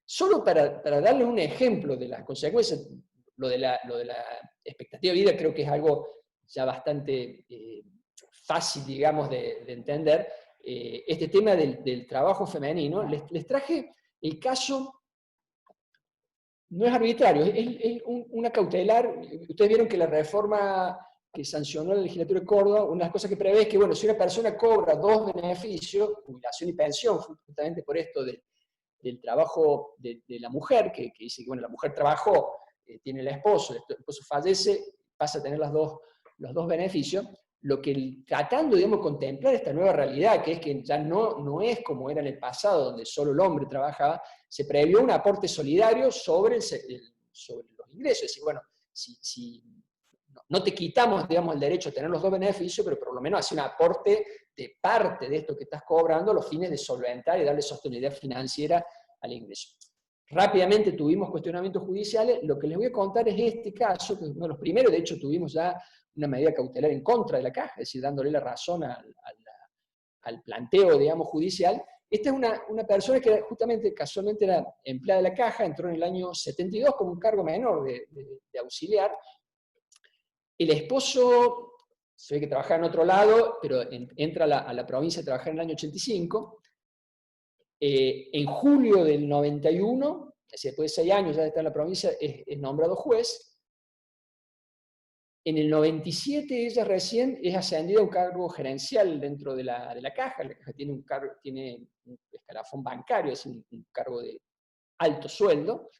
Solo para darles un ejemplo de las consecuencias, lo de la expectativa de vida creo que es algo ya bastante fácil, digamos, de entender. Este tema del trabajo femenino, les traje el caso, no es arbitrario, es una cautelar. Ustedes vieron que la reforma que sancionó la legislatura de Córdoba, una de las cosas que prevé es que, bueno, si una persona cobra dos beneficios, jubilación y pensión, justamente por esto del trabajo de la mujer, que dice que, bueno, la mujer trabajó, tiene el esposo fallece, pasa a tener los dos beneficios, lo que tratando, digamos, contemplar esta nueva realidad, que es que ya no es como era en el pasado, donde solo el hombre trabajaba, se previó un aporte solidario sobre los ingresos. Es decir, bueno, si no te quitamos, digamos, el derecho a tener los dos beneficios, pero por lo menos hace un aporte de parte de esto que estás cobrando a los fines de solventar y darle sostenibilidad financiera al ingreso. Rápidamente tuvimos cuestionamientos judiciales. Lo que les voy a contar es este caso, que es uno de los primeros. De hecho, tuvimos ya una medida cautelar en contra de la Caja, es decir, dándole la razón al planteo, digamos, judicial. Esta es una persona que justamente, casualmente, era empleada de la Caja, entró en el año 72 como un cargo menor de auxiliar. El esposo se ve que trabajaba en otro lado, pero entra a la provincia a trabajar en el año 85. En julio del 91, es decir, después de 6 años ya de estar en la provincia, es nombrado juez. En el 97 ella recién es ascendida a un cargo gerencial dentro de la Caja. La Caja tiene un escalafón bancario, es un cargo de alto sueldo.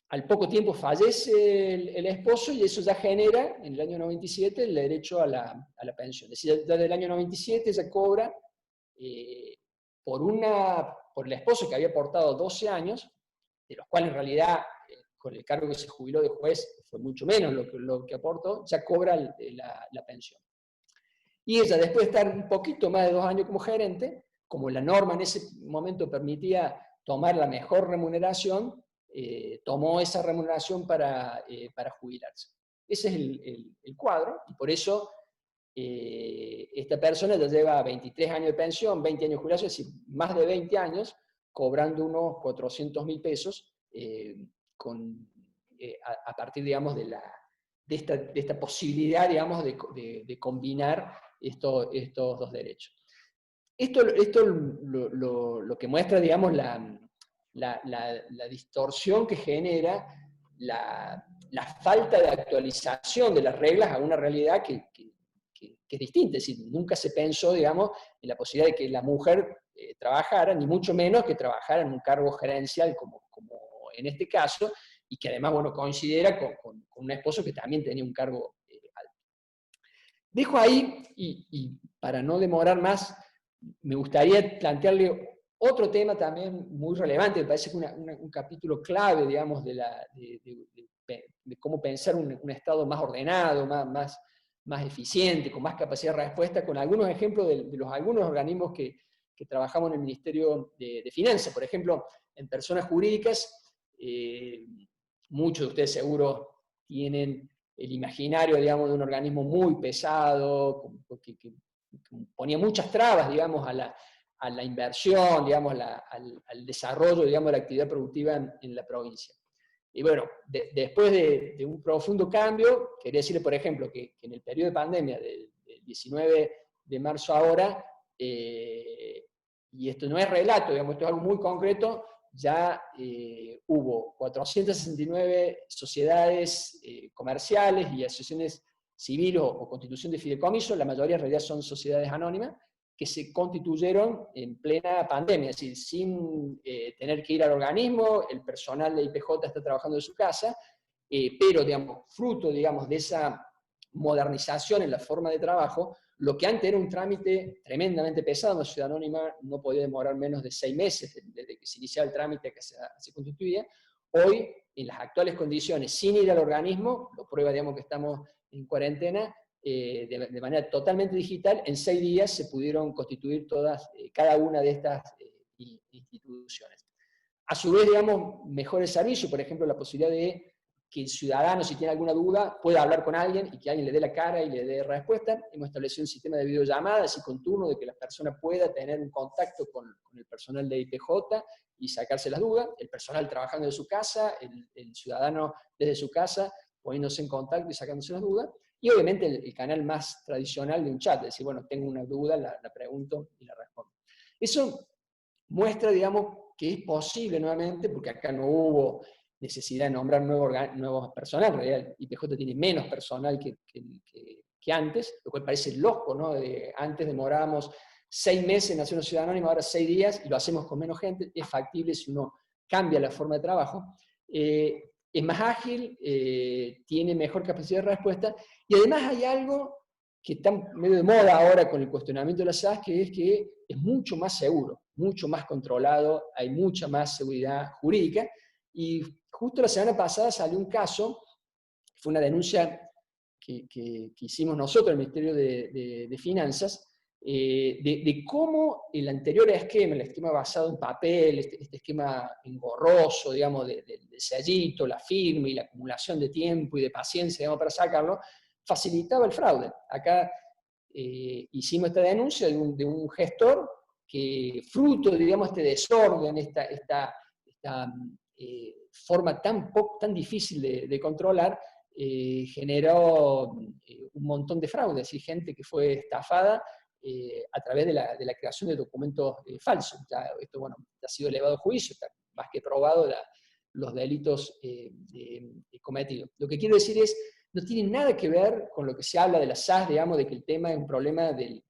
Al poco tiempo fallece el esposo y eso ya genera, en el año 97, el derecho a la pensión. Es decir, desde el año 97 ella cobra por el esposo que había aportado 12 años, de los cuales en realidad, con el cargo que se jubiló de juez, fue mucho menos lo que aportó, ya cobra la pensión. Y ella, después de estar un poquito más de 2 años como gerente, como la norma en ese momento permitía tomar la mejor remuneración, tomó esa remuneración para jubilarse. Ese es el cuadro, y por eso esta persona ya lleva 23 años de pensión, 20 años de jubilación, es decir, más de 20 años, cobrando unos 400.000 pesos a partir, digamos, de esta posibilidad, digamos, de combinar estos dos derechos. Esto lo que muestra, digamos, la distorsión que genera la falta de actualización de las reglas a una realidad que es distinta. Es decir, nunca se pensó, digamos, en la posibilidad de que la mujer trabajara, ni mucho menos que trabajara en un cargo gerencial como en este caso, y que además, bueno, considera con un esposo que también tenía un cargo alto. Dejo ahí, y para no demorar más, me gustaría plantearle otro tema también muy relevante, me parece que un capítulo clave, digamos, de cómo pensar un Estado más ordenado, más eficiente, con más capacidad de respuesta, con algunos ejemplos de algunos organismos que trabajamos en el Ministerio de Finanzas. Por ejemplo, en personas jurídicas, muchos de ustedes seguro tienen el imaginario, digamos, de un organismo muy pesado, que ponía muchas trabas, digamos, a la inversión, digamos, al desarrollo, digamos, de la actividad productiva en la provincia. Y bueno, después de un profundo cambio, quería decirle, por ejemplo, que en el periodo de pandemia, del 19 de marzo ahora, y esto no es relato, digamos, esto es algo muy concreto, ya hubo 469 sociedades comerciales y asociaciones civiles o constitución de fideicomiso, la mayoría en realidad son sociedades anónimas, que se constituyeron en plena pandemia, es decir, sin tener que ir al organismo, el personal de IPJ está trabajando de su casa, pero, digamos, fruto, digamos, de esa modernización en la forma de trabajo, lo que antes era un trámite tremendamente pesado, una sociedad anónima no podía demorar menos de 6 meses desde que se iniciaba el trámite que se constituía, hoy, en las actuales condiciones, sin ir al organismo, lo prueba, digamos, que estamos en cuarentena, de manera totalmente digital, en 6 días se pudieron constituir cada una de estas instituciones. A su vez, digamos, mejor el servicio, por ejemplo, la posibilidad de que el ciudadano, si tiene alguna duda, pueda hablar con alguien y que alguien le dé la cara y le dé respuesta. Hemos establecido un sistema de videollamadas y con turno de que la persona pueda tener un contacto con el personal de IPJ y sacarse las dudas, el personal trabajando de su casa, el ciudadano desde su casa, poniéndose en contacto y sacándose las dudas. Y obviamente el canal más tradicional de un chat, es decir, bueno, tengo una duda, la pregunto y la respondo. Eso muestra, digamos, que es posible nuevamente, porque acá no hubo necesidad de nombrar nuevos personal, en realidad el IPJ tiene menos personal que antes, lo cual parece loco, ¿no? Antes demorábamos 6 meses en hacer una ciudad anónima, ahora 6 días, y lo hacemos con menos gente, es factible si uno cambia la forma de trabajo. Es más ágil, tiene mejor capacidad de respuesta, y además hay algo que está medio de moda ahora con el cuestionamiento de la SAS, que es mucho más seguro, mucho más controlado, hay mucha más seguridad jurídica, y justo la semana pasada salió un caso, fue una denuncia que hicimos nosotros, el Ministerio de Finanzas, de cómo el anterior esquema, el esquema basado en papel, este esquema engorroso, digamos, del sellito, la firma y la acumulación de tiempo y de paciencia, digamos, para sacarlo, facilitaba el fraude. Acá hicimos esta denuncia de un gestor que, fruto, digamos, este desorden, esta forma tan difícil de controlar, generó un montón de fraudes y gente que fue estafada a través de la creación de documentos falsos. Esto, bueno, ha sido elevado a juicio, está más que probado los delitos cometidos. Lo que quiero decir es, no tiene nada que ver con lo que se habla de la SAS, digamos, de que el tema es un problema de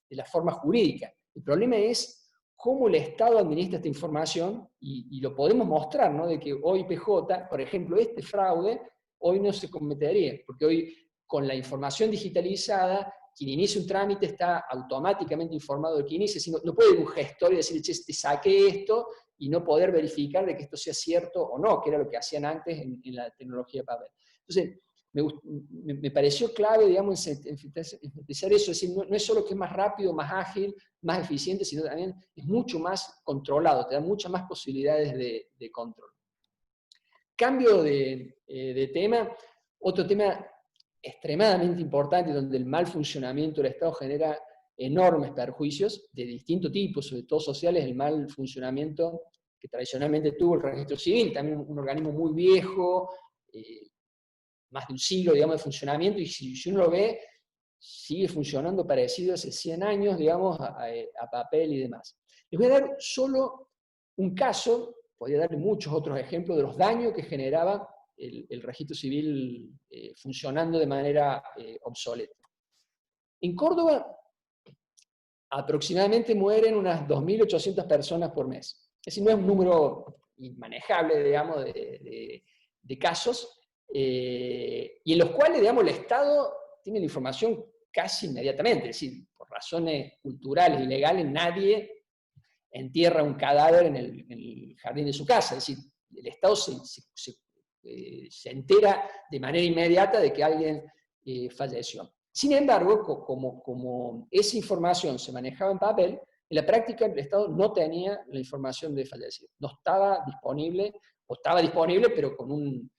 la forma jurídica. El problema es cómo el Estado administra esta información, y lo podemos mostrar, ¿no? De que hoy PJ, por ejemplo, este fraude, hoy no se cometería, porque hoy con la información digitalizada, quien inicia un trámite está automáticamente informado de que inicia, no puede ir un gestor y decir, che, te saqué esto, y no poder verificar de que esto sea cierto o no, que era lo que hacían antes en la tecnología papel. Entonces, me pareció clave, digamos, enfatizar eso, es decir, no es solo que es más rápido, más ágil, más eficiente, sino también es mucho más controlado, te da muchas más posibilidades de control. Cambio de tema, otro tema extremadamente importante, donde el mal funcionamiento del Estado genera enormes perjuicios de distintos tipos, sobre todo sociales, el mal funcionamiento que tradicionalmente tuvo el registro civil, también un organismo muy viejo, más de un siglo, digamos, de funcionamiento, y si uno lo ve, sigue funcionando parecido hace 100 años, digamos, a papel y demás. Les voy a dar solo un caso, podría darle muchos otros ejemplos de los daños que generaba el registro civil funcionando de manera obsoleta. En Córdoba, aproximadamente mueren unas 2.800 personas por mes. Es decir, no es un número inmanejable, digamos, de casos, y en los cuales, digamos, el Estado tiene la información casi inmediatamente, es decir, por razones culturales y legales, nadie entierra un cadáver en el jardín de su casa, es decir, el Estado se entera de manera inmediata de que alguien falleció. Sin embargo, como esa información se manejaba en papel, en la práctica el Estado no tenía la información de fallecido, no estaba disponible, o estaba disponible, pero con un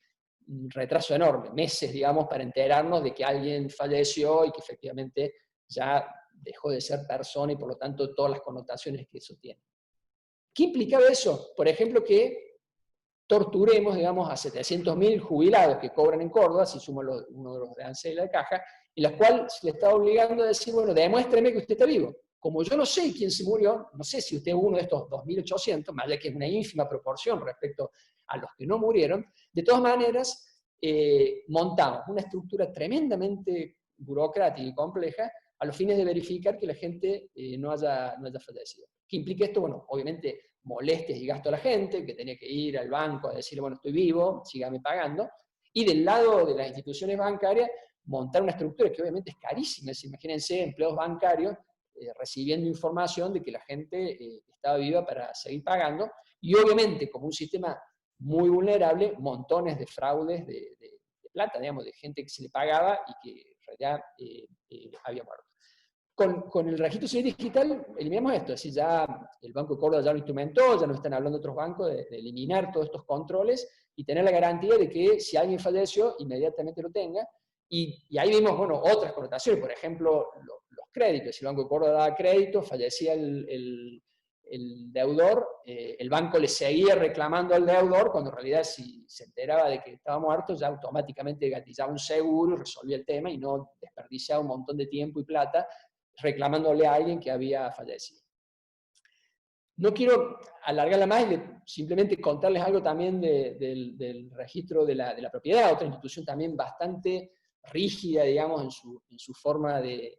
retraso enorme, meses, digamos, para enterarnos de que alguien falleció y que efectivamente ya dejó de ser persona y por lo tanto todas las connotaciones que eso tiene. ¿Qué implicaba eso? Por ejemplo, que torturemos, digamos, a 700.000 jubilados que cobran en Córdoba, si sumo uno de los de ANSES y la de Caja, en los cuales se le está obligando a decir, bueno, demuéstreme que usted está vivo. Como yo no sé quién se murió, no sé si usted es uno de estos 2.800, más allá que es una ínfima proporción respecto a los que no murieron, de todas maneras, montamos una estructura tremendamente burocrática y compleja a los fines de verificar que la gente no haya fallecido. ¿Qué implica esto? Bueno, obviamente molestias y gasto a la gente, que tenía que ir al banco a decirle, bueno, estoy vivo, sígame pagando, y del lado de las instituciones bancarias, montar una estructura que obviamente es carísima. Imagínense empleados bancarios recibiendo información de que la gente estaba viva para seguir pagando, y obviamente como un sistema muy vulnerable, montones de fraudes de plata, digamos, de gente que se le pagaba y que en realidad había muerto. Con el registro civil digital eliminamos esto, es decir, ya el Banco de Córdoba ya lo instrumentó, ya nos están hablando otros bancos de eliminar todos estos controles y tener la garantía de que si alguien falleció, inmediatamente lo tenga. Y ahí vimos, bueno, otras connotaciones, por ejemplo, los créditos. Si el Banco de Córdoba daba crédito, fallecía el deudor, el banco le seguía reclamando al deudor, cuando en realidad si se enteraba de que estaba muerto, ya automáticamente gatillaba un seguro, resolvía el tema y no desperdiciaba un montón de tiempo y plata reclamándole a alguien que había fallecido. No quiero alargarla más, simplemente contarles algo también del registro de la propiedad, otra institución también bastante rígida, digamos, en su forma de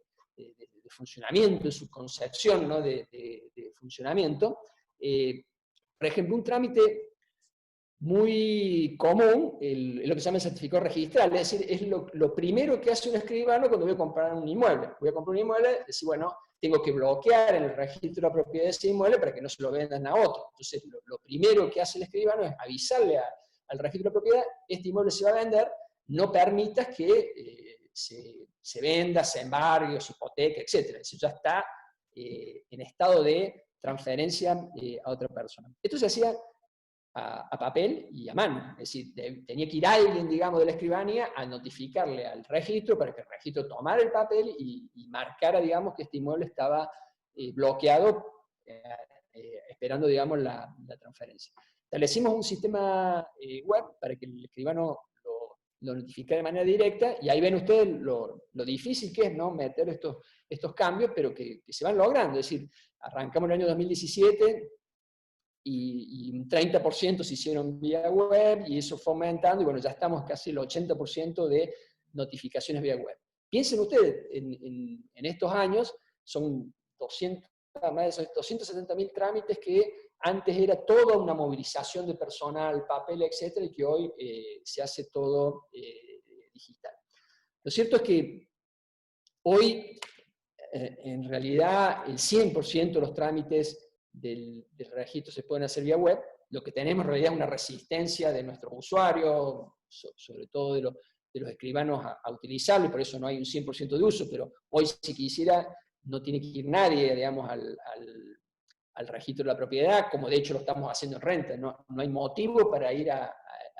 funcionamiento, en su concepción, ¿no?, de funcionamiento. Por ejemplo, un trámite muy común, lo que se llama el certificado registral, es decir, es lo primero que hace un escribano cuando voy a comprar un inmueble. Voy a comprar un inmueble, decir, bueno, tengo que bloquear en el registro de la propiedad de ese inmueble para que no se lo vendan a otro. Entonces, lo primero que hace el escribano es avisarle al registro de la propiedad, este inmueble se va a vender, no permitas que se venda, se embargue, se hipoteca, etc. Eso ya está en estado de transferencia a otra persona. Esto se hacía a papel y a mano, es decir, tenía que ir alguien, digamos, de la escribanía a notificarle al registro para que el registro tomara el papel y marcara, digamos, que este inmueble estaba bloqueado, esperando, digamos, la transferencia. Establecimos un sistema web para que el escribano lo notificara de manera directa, y ahí ven ustedes lo difícil que es, ¿no?, meter estos cambios, pero que se van logrando. Es decir, arrancamos en el año 2017, y un 30% se hicieron vía web, y eso fue aumentando, y bueno, ya estamos casi el 80% de notificaciones vía web. Piensen ustedes, en estos años, son más de 270.000 trámites que antes era toda una movilización de personal, papel, etcétera, y que hoy se hace todo digital. Lo cierto es que hoy, en realidad, el 100% de los trámites del registro se pueden hacer vía web. Lo que tenemos en realidad es una resistencia de nuestros usuarios, sobre todo los escribanos a utilizarlo, y por eso no hay un 100% de uso, pero hoy si quisiera no tiene que ir nadie, digamos, al registro de la propiedad, como de hecho lo estamos haciendo en renta. No hay motivo para ir a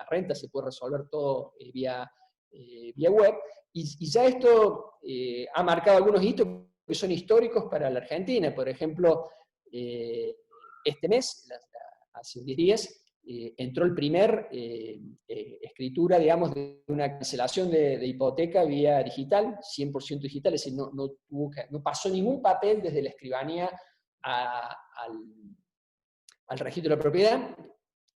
renta, se puede resolver todo vía web. Y ya esto ha marcado algunos hitos que son históricos para la Argentina. Por ejemplo, este mes, hace 10 días, entró el primer escritura, digamos, de una cancelación de hipoteca vía digital, 100% digital, es decir, no pasó ningún papel desde la escribanía al registro de la propiedad.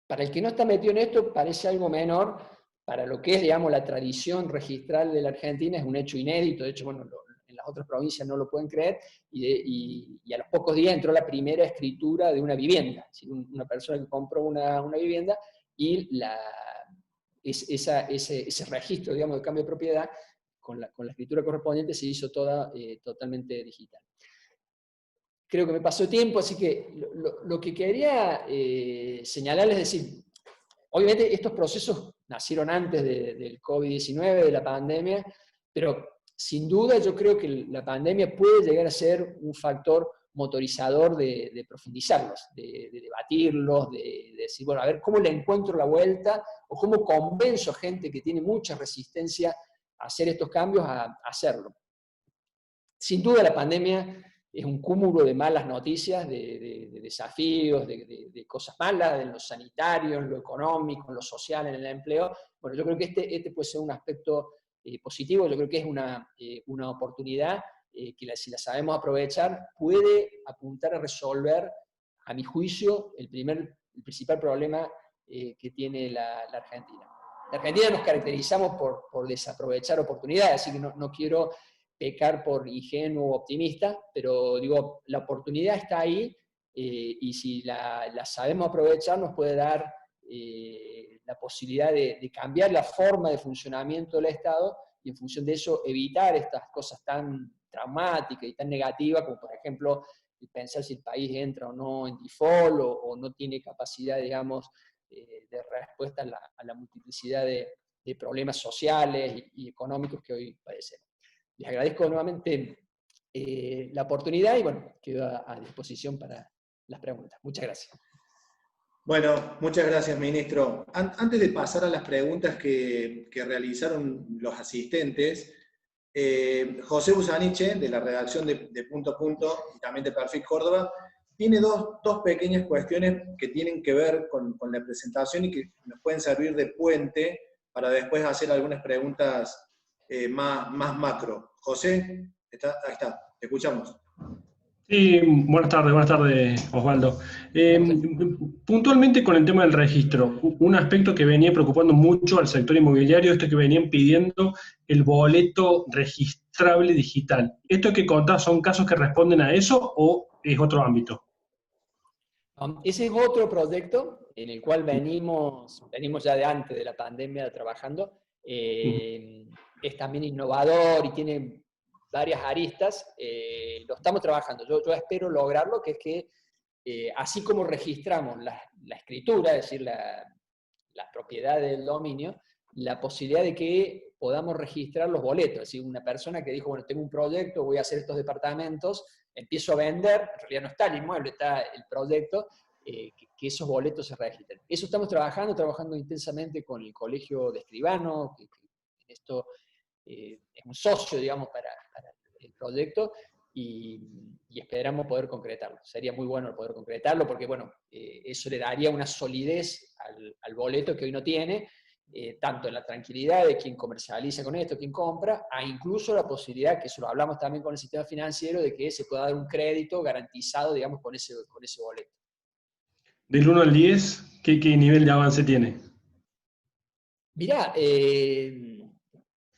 Para el que no está metido en esto, parece algo menor. Para lo que es, digamos, la tradición registral de la Argentina, es un hecho inédito. De hecho, bueno, en las otras provincias no lo pueden creer, y a los pocos días entró la primera escritura de una vivienda. Es decir, una persona que compró una vivienda, y ese registro, digamos, de cambio de propiedad, con la escritura correspondiente, se hizo toda totalmente digital. Creo que me pasó tiempo, así que lo que quería señalarles es decir, obviamente estos procesos nacieron antes del COVID-19, de la pandemia, pero sin duda yo creo que la pandemia puede llegar a ser un factor motorizador de profundizarlos, de debatirlos, de decir, bueno, a ver cómo le encuentro la vuelta, o cómo convenzo a gente que tiene mucha resistencia a hacer estos cambios a hacerlo. Sin duda la pandemia es un cúmulo de malas noticias, de desafíos, de cosas malas, en lo sanitario, en lo económico, en lo social, en el empleo. Bueno, yo creo que este puede ser un aspecto positivo. Yo creo que es una oportunidad que si la sabemos aprovechar, puede apuntar a resolver, a mi juicio, el principal problema que tiene la Argentina. En Argentina nos caracterizamos por desaprovechar oportunidades, así que no quiero pecar por ingenuo o optimista, pero digo, la oportunidad está ahí, y si la sabemos aprovechar, nos puede dar la posibilidad de cambiar la forma de funcionamiento del Estado, y en función de eso evitar estas cosas tan traumáticas y tan negativas, como por ejemplo pensar si el país entra o no en default, o no tiene capacidad, digamos, de respuesta a la multiplicidad de problemas sociales y económicos que hoy padecemos. Les agradezco nuevamente la oportunidad, y bueno, quedo a disposición para las preguntas. Muchas gracias. Bueno, muchas gracias, ministro. Antes de pasar a las preguntas que realizaron los asistentes, José Busaniche, de la redacción de Punto a Punto y también de Perfil Córdoba, tiene dos pequeñas cuestiones que tienen que ver con la presentación y que nos pueden servir de puente para después hacer algunas preguntas más macro. José, ahí está, te escuchamos. Sí, buenas tardes, Osvaldo. Puntualmente con el tema del registro, un aspecto que venía preocupando mucho al sector inmobiliario, esto que venían pidiendo el boleto registrable digital. ¿Esto que contás son casos que responden a eso o es otro ámbito? Ese es otro proyecto en el cual venimos ya de antes de la pandemia trabajando. Es también innovador y tiene varias aristas. Lo estamos trabajando. Yo espero lograrlo, que es que así como registramos la escritura, es decir, la propiedad del dominio, la posibilidad de que podamos registrar los boletos. Es decir, una persona que dijo, bueno, tengo un proyecto, voy a hacer estos departamentos, empiezo a vender, en realidad no está el inmueble, está el proyecto, que esos boletos se registren. Eso estamos trabajando intensamente con el Colegio de Escribanos, que esto es un socio, digamos, para el proyecto, y esperamos poder concretarlo. Sería muy bueno poder concretarlo, porque bueno, eso le daría una solidez al boleto que hoy no tiene, tanto en la tranquilidad de quien comercializa con esto, quien compra, a incluso la posibilidad, que eso lo hablamos también con el sistema financiero, de que se pueda dar un crédito garantizado, digamos, con ese boleto. Del 1 al 10, ¿qué nivel de avance tiene? Mirá,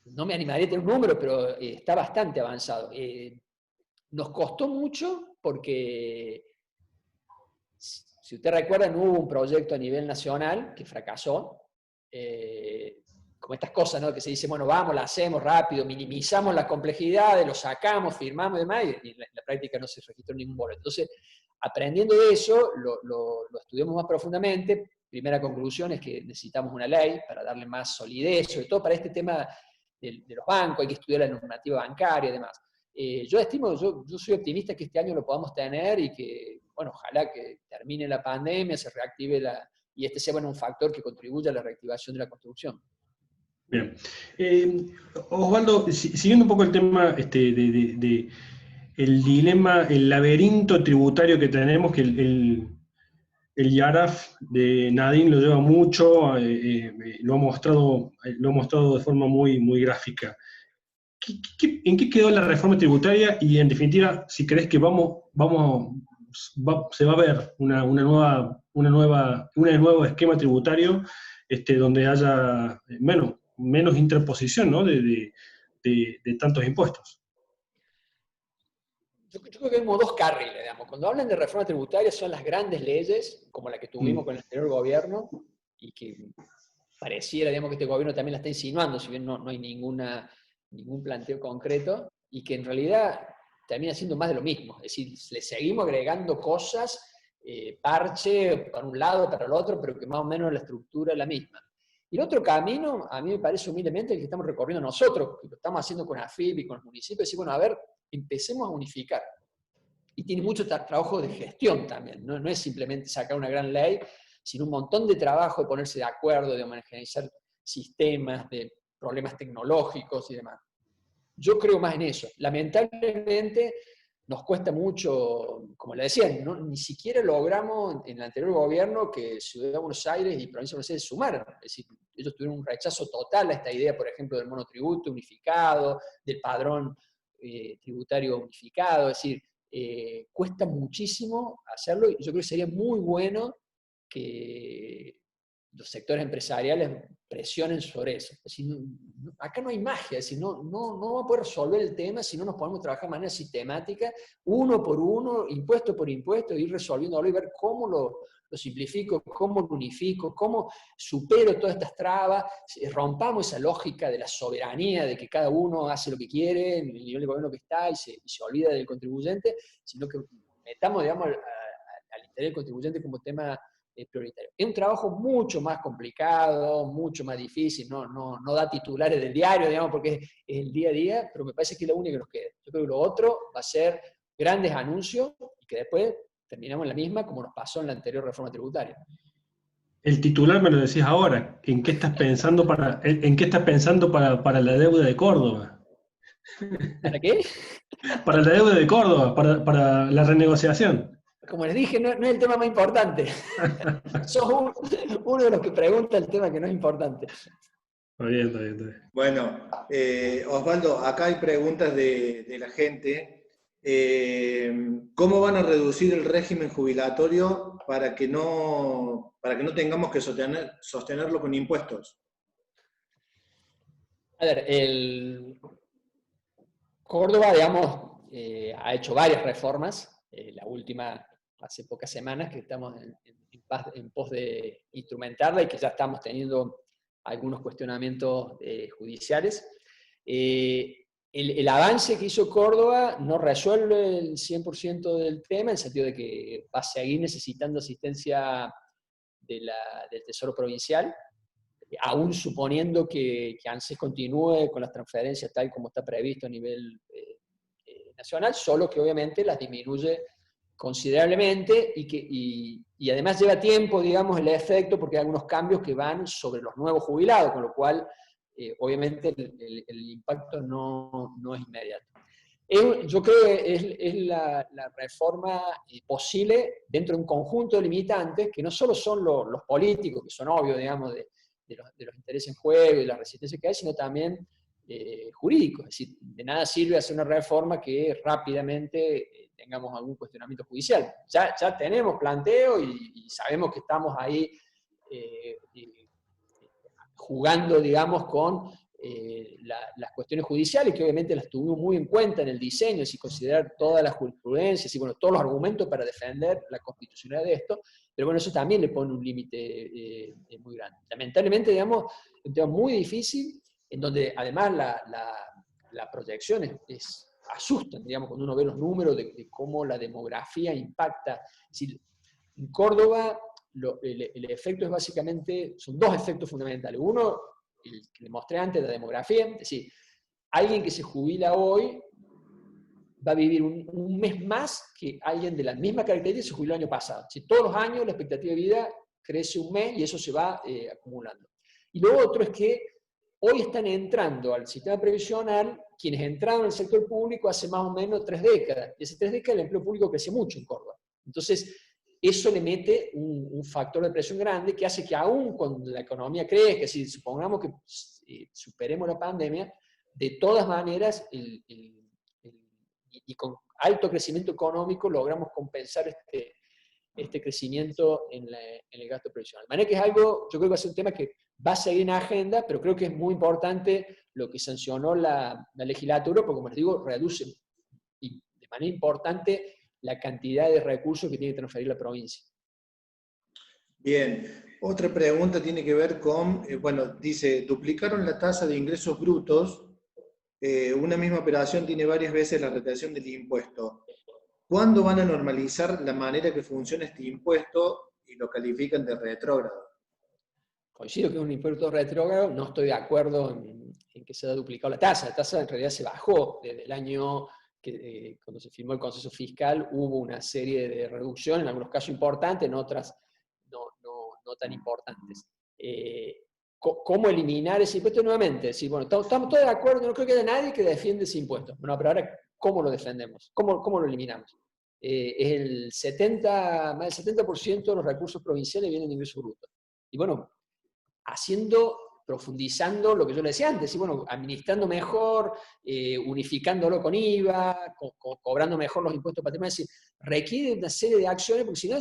no me animaría a tener un número, pero está bastante avanzado. Nos costó mucho porque, si usted recuerda, no hubo un proyecto a nivel nacional que fracasó. Como estas cosas, ¿no? Que se dice, bueno, vamos, la hacemos rápido, minimizamos las complejidades, lo sacamos, firmamos y demás, y en la práctica no se registró ningún boleto. Entonces, aprendiendo de eso, lo estudiamos más profundamente, primera conclusión es que necesitamos una ley para darle más solidez, sobre todo para este tema de los bancos, hay que estudiar la normativa bancaria y demás. Yo soy optimista que este año lo podamos tener y que, bueno, ojalá que termine la pandemia, se reactive y este sea, bueno, un factor que contribuya a la reactivación de la construcción. Bien. Osvaldo, siguiendo un poco el tema de el dilema, el laberinto tributario que tenemos, que el YARAF de Nadine lo lleva mucho, lo ha mostrado de forma muy, muy gráfica. ¿En qué quedó la reforma tributaria? Y en definitiva, si crees que se va a ver un nuevo esquema tributario donde haya menos interposición, ¿no? de tantos impuestos. Yo creo que hay como dos carriles, digamos. Cuando hablan de reforma tributaria son las grandes leyes, como la que tuvimos con el anterior gobierno, y que pareciera, digamos, que este gobierno también la está insinuando, si bien no hay ningún planteo concreto, y que en realidad termina siendo más de lo mismo. Es decir, le seguimos agregando cosas, parche para un lado, para el otro, pero que más o menos la estructura es la misma. Y el otro camino, a mí me parece humildemente el que estamos recorriendo nosotros, que lo estamos haciendo con AFIP y con los municipios, decir, bueno, a ver, empecemos a unificar. Y tiene mucho trabajo de gestión también, no es simplemente sacar una gran ley, sino un montón de trabajo de ponerse de acuerdo, de homogeneizar sistemas, de problemas tecnológicos y demás. Yo creo más en eso. Lamentablemente nos cuesta mucho, como le decía, ni siquiera logramos en el anterior gobierno que Ciudad de Buenos Aires y Provincia de Buenos Aires se sumaran. Es decir, ellos tuvieron un rechazo total a esta idea, por ejemplo, del monotributo unificado, del padrón tributario unificado. Es decir, cuesta muchísimo hacerlo y yo creo que sería muy bueno que los sectores empresariales presionen sobre eso. Es decir, acá no hay magia, es decir, no va a poder resolver el tema si no nos podemos trabajar de manera sistemática, uno por uno, impuesto por impuesto, ir resolviéndolo y ver cómo lo simplifico, cómo lo unifico, cómo supero todas estas trabas, rompamos esa lógica de la soberanía, de que cada uno hace lo que quiere, en el nivel de gobierno que está, y se olvida del contribuyente, sino que metamos, digamos, al interés del contribuyente como tema prioritario. Es un trabajo mucho más complicado, mucho más difícil, no da titulares del diario, digamos, porque es el día a día, pero me parece que es lo único que nos queda. Yo creo que lo otro va a ser grandes anuncios y que después terminamos en la misma como nos pasó en la anterior reforma tributaria. El titular me lo decís ahora. ¿En qué estás pensando para la deuda de Córdoba? ¿Para qué? Para la deuda de Córdoba, para la renegociación. Como les dije, no es el tema más importante. Sos uno de los que pregunta el tema que no es importante. Está bien. Bueno, Osvaldo, acá hay preguntas de la gente. ¿Cómo van a reducir el régimen jubilatorio para que no tengamos que sostenerlo con impuestos? A ver, Córdoba, digamos, ha hecho varias reformas. La última hace pocas semanas, que estamos en pos de instrumentarla y que ya estamos teniendo algunos cuestionamientos judiciales. El avance que hizo Córdoba no resuelve el 100% del tema, en el sentido de que va a seguir necesitando asistencia del Tesoro Provincial, aún suponiendo que ANSES continúe con las transferencias tal como está previsto a nivel nacional, solo que obviamente las disminuye considerablemente y además lleva tiempo, digamos, el efecto, porque hay algunos cambios que van sobre los nuevos jubilados, con lo cual obviamente el impacto no es inmediato. Yo creo que es la reforma posible dentro de un conjunto de limitantes que no solo son los políticos, que son obvios, digamos, de los intereses en juego y la resistencia que hay, sino también jurídicos. Es decir, de nada sirve hacer una reforma que rápidamente tengamos algún cuestionamiento judicial. Ya tenemos planteo y sabemos que estamos ahí jugando, digamos, con las cuestiones judiciales, que obviamente las tuvimos muy en cuenta en el diseño, y considerar todas las jurisprudencias y bueno, todos los argumentos para defender la constitucionalidad de esto, pero bueno, eso también le pone un límite muy grande. Lamentablemente, digamos, es un tema muy difícil, en donde además la proyección asustan, digamos, cuando uno ve los números de cómo la demografía impacta. Es decir, en Córdoba el efecto es básicamente, son dos efectos fundamentales. Uno, el que le mostré antes, la demografía, es decir, alguien que se jubila hoy va a vivir un mes más que alguien de la misma característica que se jubiló el año pasado. Si todos los años la expectativa de vida crece un mes y eso se va acumulando. Y lo otro es que hoy están entrando al sistema previsional quienes entraron en el sector público hace más o menos 3 décadas. Y hace 3 décadas el empleo público crece mucho en Córdoba. Entonces, eso le mete un factor de presión grande que hace que aún cuando la economía crezca, si supongamos que superemos la pandemia, de todas maneras, y con alto crecimiento económico logramos compensar este crecimiento en el gasto previsional. De manera que es algo, yo creo que va a ser un tema que va a seguir en agenda, pero creo que es muy importante lo que sancionó la legislatura, porque como les digo, reduce de manera importante la cantidad de recursos que tiene que transferir la provincia. Bien, otra pregunta tiene que ver con, bueno, dice, duplicaron la tasa de ingresos brutos, una misma operación tiene varias veces la retención del impuesto. ¿Cuándo van a normalizar la manera que funciona este impuesto y lo califican de retrógrado? Coincido que es un impuesto retrógrado, no estoy de acuerdo en que se haya duplicado la tasa. La tasa en realidad se bajó desde el año que cuando se firmó el consenso fiscal, hubo una serie de reducciones, en algunos casos importantes, en otras no tan importantes. ¿Cómo eliminar ese impuesto nuevamente? Sí, bueno, estamos todos de acuerdo, no creo que haya nadie que defiende ese impuesto. Bueno, pero ahora, ¿cómo lo defendemos? ¿Cómo lo eliminamos? Más del 70% de los recursos provinciales vienen de ingresos brutos. Y bueno, profundizando lo que yo le decía antes, y bueno, administrando mejor, unificándolo con IVA, cobrando mejor los impuestos patrimoniales, requiere una serie de acciones, porque si no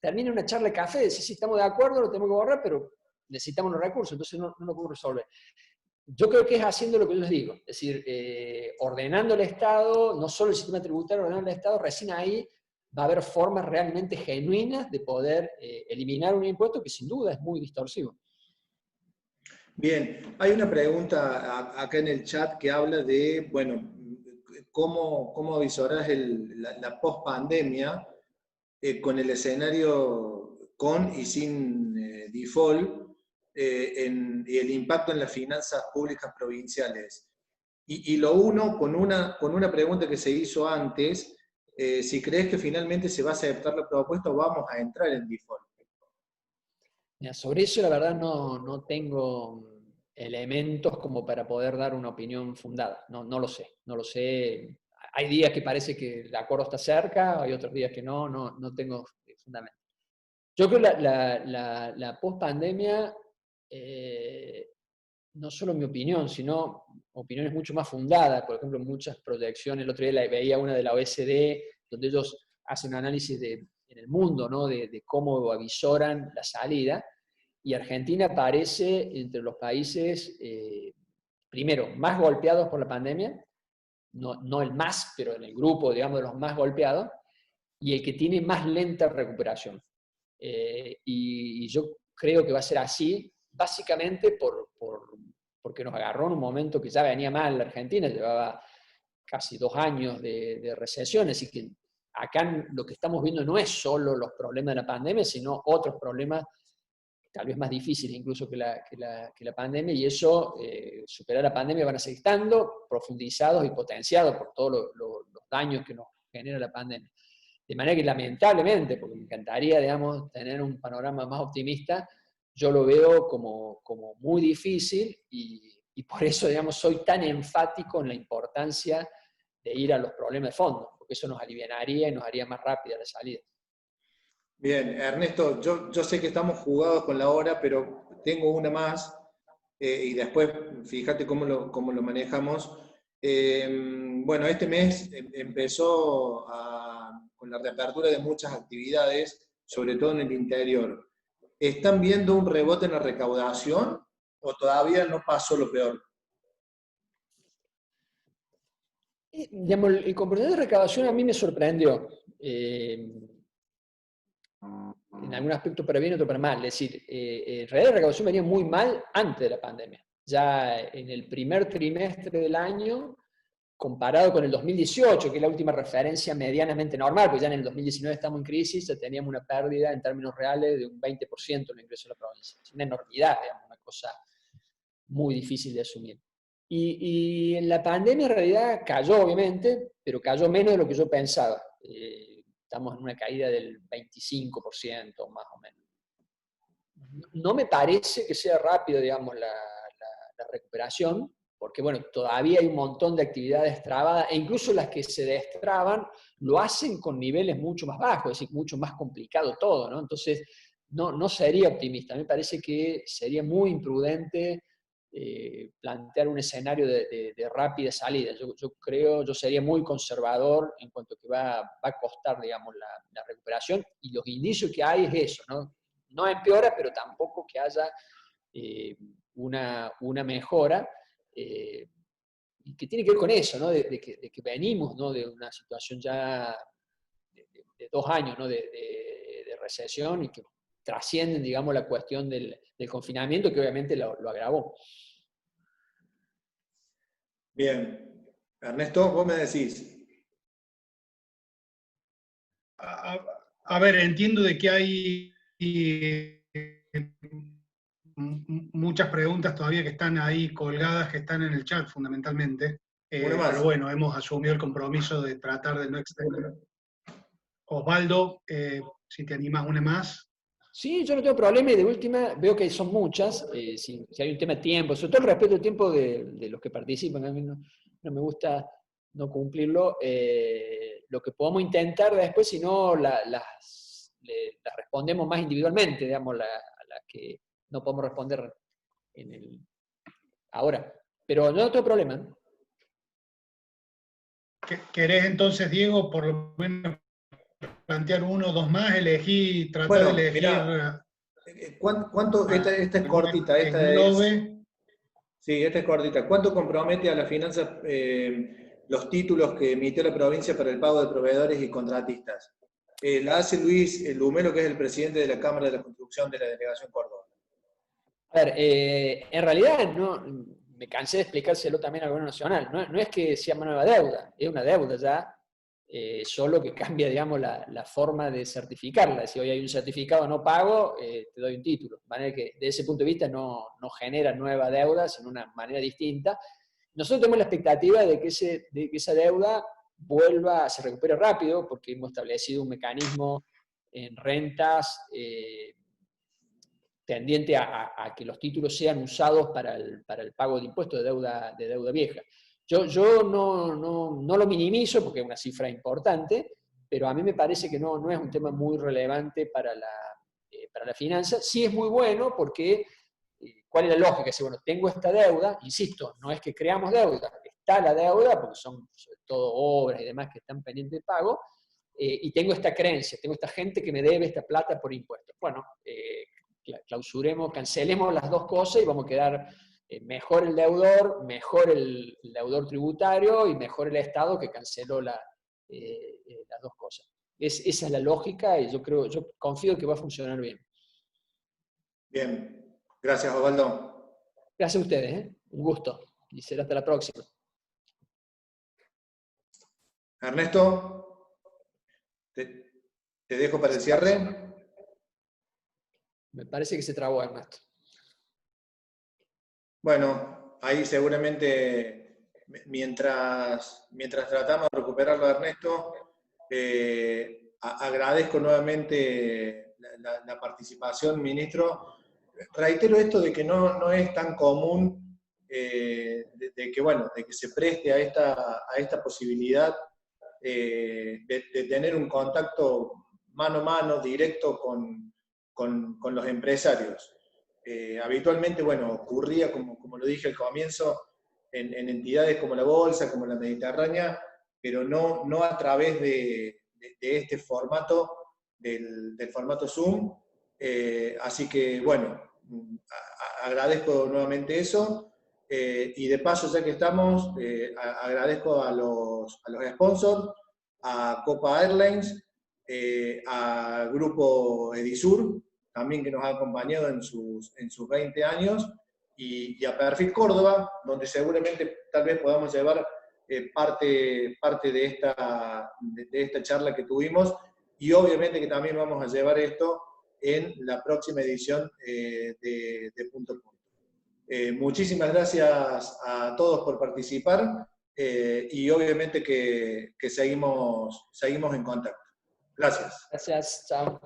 termina una charla de café, decir si estamos de acuerdo, lo tenemos que borrar, pero necesitamos los recursos, entonces no lo podemos resolver. Yo creo que es haciendo lo que yo les digo, es decir, ordenando el Estado, no solo el sistema tributario, ordenando el Estado, recién ahí va a haber formas realmente genuinas de poder eliminar un impuesto que sin duda es muy distorsivo. Bien, hay una pregunta acá en el chat que habla de, bueno, cómo avisorás la post-pandemia con el escenario con y sin default y el impacto en las finanzas públicas provinciales. Y lo uno con una pregunta que se hizo antes, si crees que finalmente se va a aceptar la propuesta o vamos a entrar en default. Mira, sobre eso la verdad no tengo elementos como para poder dar una opinión fundada. No lo sé. Hay días que parece que el acuerdo está cerca, hay otros días que no tengo fundamento. Yo creo que la post-pandemia, no solo mi opinión, sino opiniones mucho más fundadas, por ejemplo, muchas proyecciones, el otro día veía una de la OECD, donde ellos hacen un análisis en el mundo, ¿no? de cómo avisoran la salida, y Argentina aparece entre los países, primero, más golpeados por la pandemia, no el más, pero en el grupo, digamos, de los más golpeados, y el que tiene más lenta recuperación. Y yo creo que va a ser así, básicamente porque nos agarró en un momento que ya venía mal la Argentina, llevaba casi 2 años de recesión, así que acá lo que estamos viendo no es solo los problemas de la pandemia, sino otros problemas tal vez más difíciles incluso que la pandemia, y eso, superar la pandemia, van a seguir estando profundizados y potenciados por todos los daños que nos genera la pandemia. De manera que lamentablemente, porque me encantaría, digamos, tener un panorama más optimista, yo lo veo como muy difícil y por eso, digamos, soy tan enfático en la importancia de ir a los problemas de fondo, porque eso nos alivianaría y nos haría más rápida la salida. Bien, Ernesto, yo sé que estamos jugados con la hora, pero tengo una más, y después fíjate cómo lo manejamos. Bueno, este mes empezó con la reapertura de muchas actividades, sobre todo en el interior. ¿Están viendo un rebote en la recaudación o todavía no pasó lo peor? Digamos, el comportamiento de recaudación a mí me sorprendió. En algún aspecto para bien, otro para mal. Es decir, en realidad la recaudación venía muy mal antes de la pandemia. Ya en el primer trimestre del año comparado con el 2018, que es la última referencia medianamente normal, porque ya en el 2019 estamos en crisis, ya teníamos una pérdida en términos reales de un 20% en el ingreso a la provincia. Es una enormidad, digamos, una cosa muy difícil de asumir. Y en la pandemia en realidad cayó, obviamente, pero cayó menos de lo que yo pensaba. Estamos en una caída del 25%, más o menos. No me parece que sea rápido, digamos, la recuperación, porque, bueno, todavía hay un montón de actividades trabadas, e incluso las que se destraban lo hacen con niveles mucho más bajos, es decir, mucho más complicado todo, ¿no? Entonces, no sería optimista. Me parece que sería muy imprudente plantear un escenario de rápida salida. Yo sería muy conservador en cuanto a que va a costar, digamos, la recuperación, y los indicios que hay es eso, ¿no? No empeora, pero tampoco que haya una mejora, y que tiene que ver con eso, ¿no? de que venimos, ¿no? De una situación ya de 2 años, ¿no? de recesión, y que trascienden, digamos, la cuestión del confinamiento, que obviamente lo agravó. Bien. Ernesto, vos me decís. A ver, entiendo de que hay muchas preguntas todavía que están ahí colgadas, que están en el chat fundamentalmente. Una más. Pero bueno, hemos asumido el compromiso de tratar de no extender. Osvaldo, si te animas una más. Sí, yo no tengo problema, y de última veo que son muchas, si hay un tema de tiempo, sobre todo el respeto al tiempo de los que participan, a mí no me gusta no cumplirlo. Lo que podamos intentar después, si no, las respondemos más individualmente, digamos, a las que no podemos responder ahora. Pero no tengo problema. ¿Querés entonces, Diego, por lo menos plantear 1 o 2 más, tratar Bueno, de elegir? Mirá, ¿cuánto? Esta es cortita. Que englobe. Sí, esta es cortita. ¿Cuánto compromete a las finanzas los títulos que emitió la provincia para el pago de proveedores y contratistas? La hace Luis Lumelo, que es el presidente de la Cámara de la Construcción de la Delegación Córdoba. A ver, en realidad me cansé de explicárselo también al gobierno nacional. No es que sea una nueva deuda, es una deuda ya, solo que cambia, digamos, la forma de certificarla. Si hoy hay un certificado no pago, te doy un título. De manera que, de ese punto de vista, no genera nueva deuda, sino una manera distinta. Nosotros tenemos la expectativa de que esa deuda se recupere rápido, porque hemos establecido un mecanismo en rentas tendiente a que los títulos sean usados para el pago de impuestos de deuda vieja. Yo no lo minimizo porque es una cifra importante, pero a mí me parece que no es un tema muy relevante para la finanza. Sí es muy bueno porque, ¿cuál es la lógica? Si, bueno, tengo esta deuda, insisto, no es que creamos deuda, está la deuda, porque son sobre todo obras y demás que están pendientes de pago, y tengo esta creencia, tengo esta gente que me debe esta plata por impuestos. Bueno, clausuremos, cancelemos las dos cosas y vamos a quedar mejor el deudor tributario, y mejor el Estado, que canceló las dos cosas. Esa es la lógica, y yo confío que va a funcionar bien. Bien, gracias, Osvaldo. Gracias a ustedes, un gusto, y será hasta la próxima. Ernesto, te dejo para el cierre. Me parece que se trabó, Ernesto. Bueno, ahí seguramente, mientras tratamos de recuperarlo a Ernesto, agradezco nuevamente la participación, ministro. Reitero esto de que no es tan común de que se preste a esta posibilidad de tener un contacto mano a mano, directo con los empresarios. Habitualmente, bueno, ocurría, como lo dije al comienzo, en entidades como la Bolsa, como la Mediterránea, pero no a través de este formato, del formato Zoom. Así que, bueno, agradezco nuevamente eso. Y de paso, ya que estamos, agradezco a los sponsors, a Copa Airlines, a Grupo Edisur, también, que nos ha acompañado en sus 20 años, y a Perfil Córdoba, donde seguramente tal vez podamos llevar parte de esta charla que tuvimos, y obviamente que también vamos a llevar esto en la próxima edición de Punto a Punto. Muchísimas gracias a todos por participar, y obviamente que seguimos en contacto. Gracias. Gracias, chao.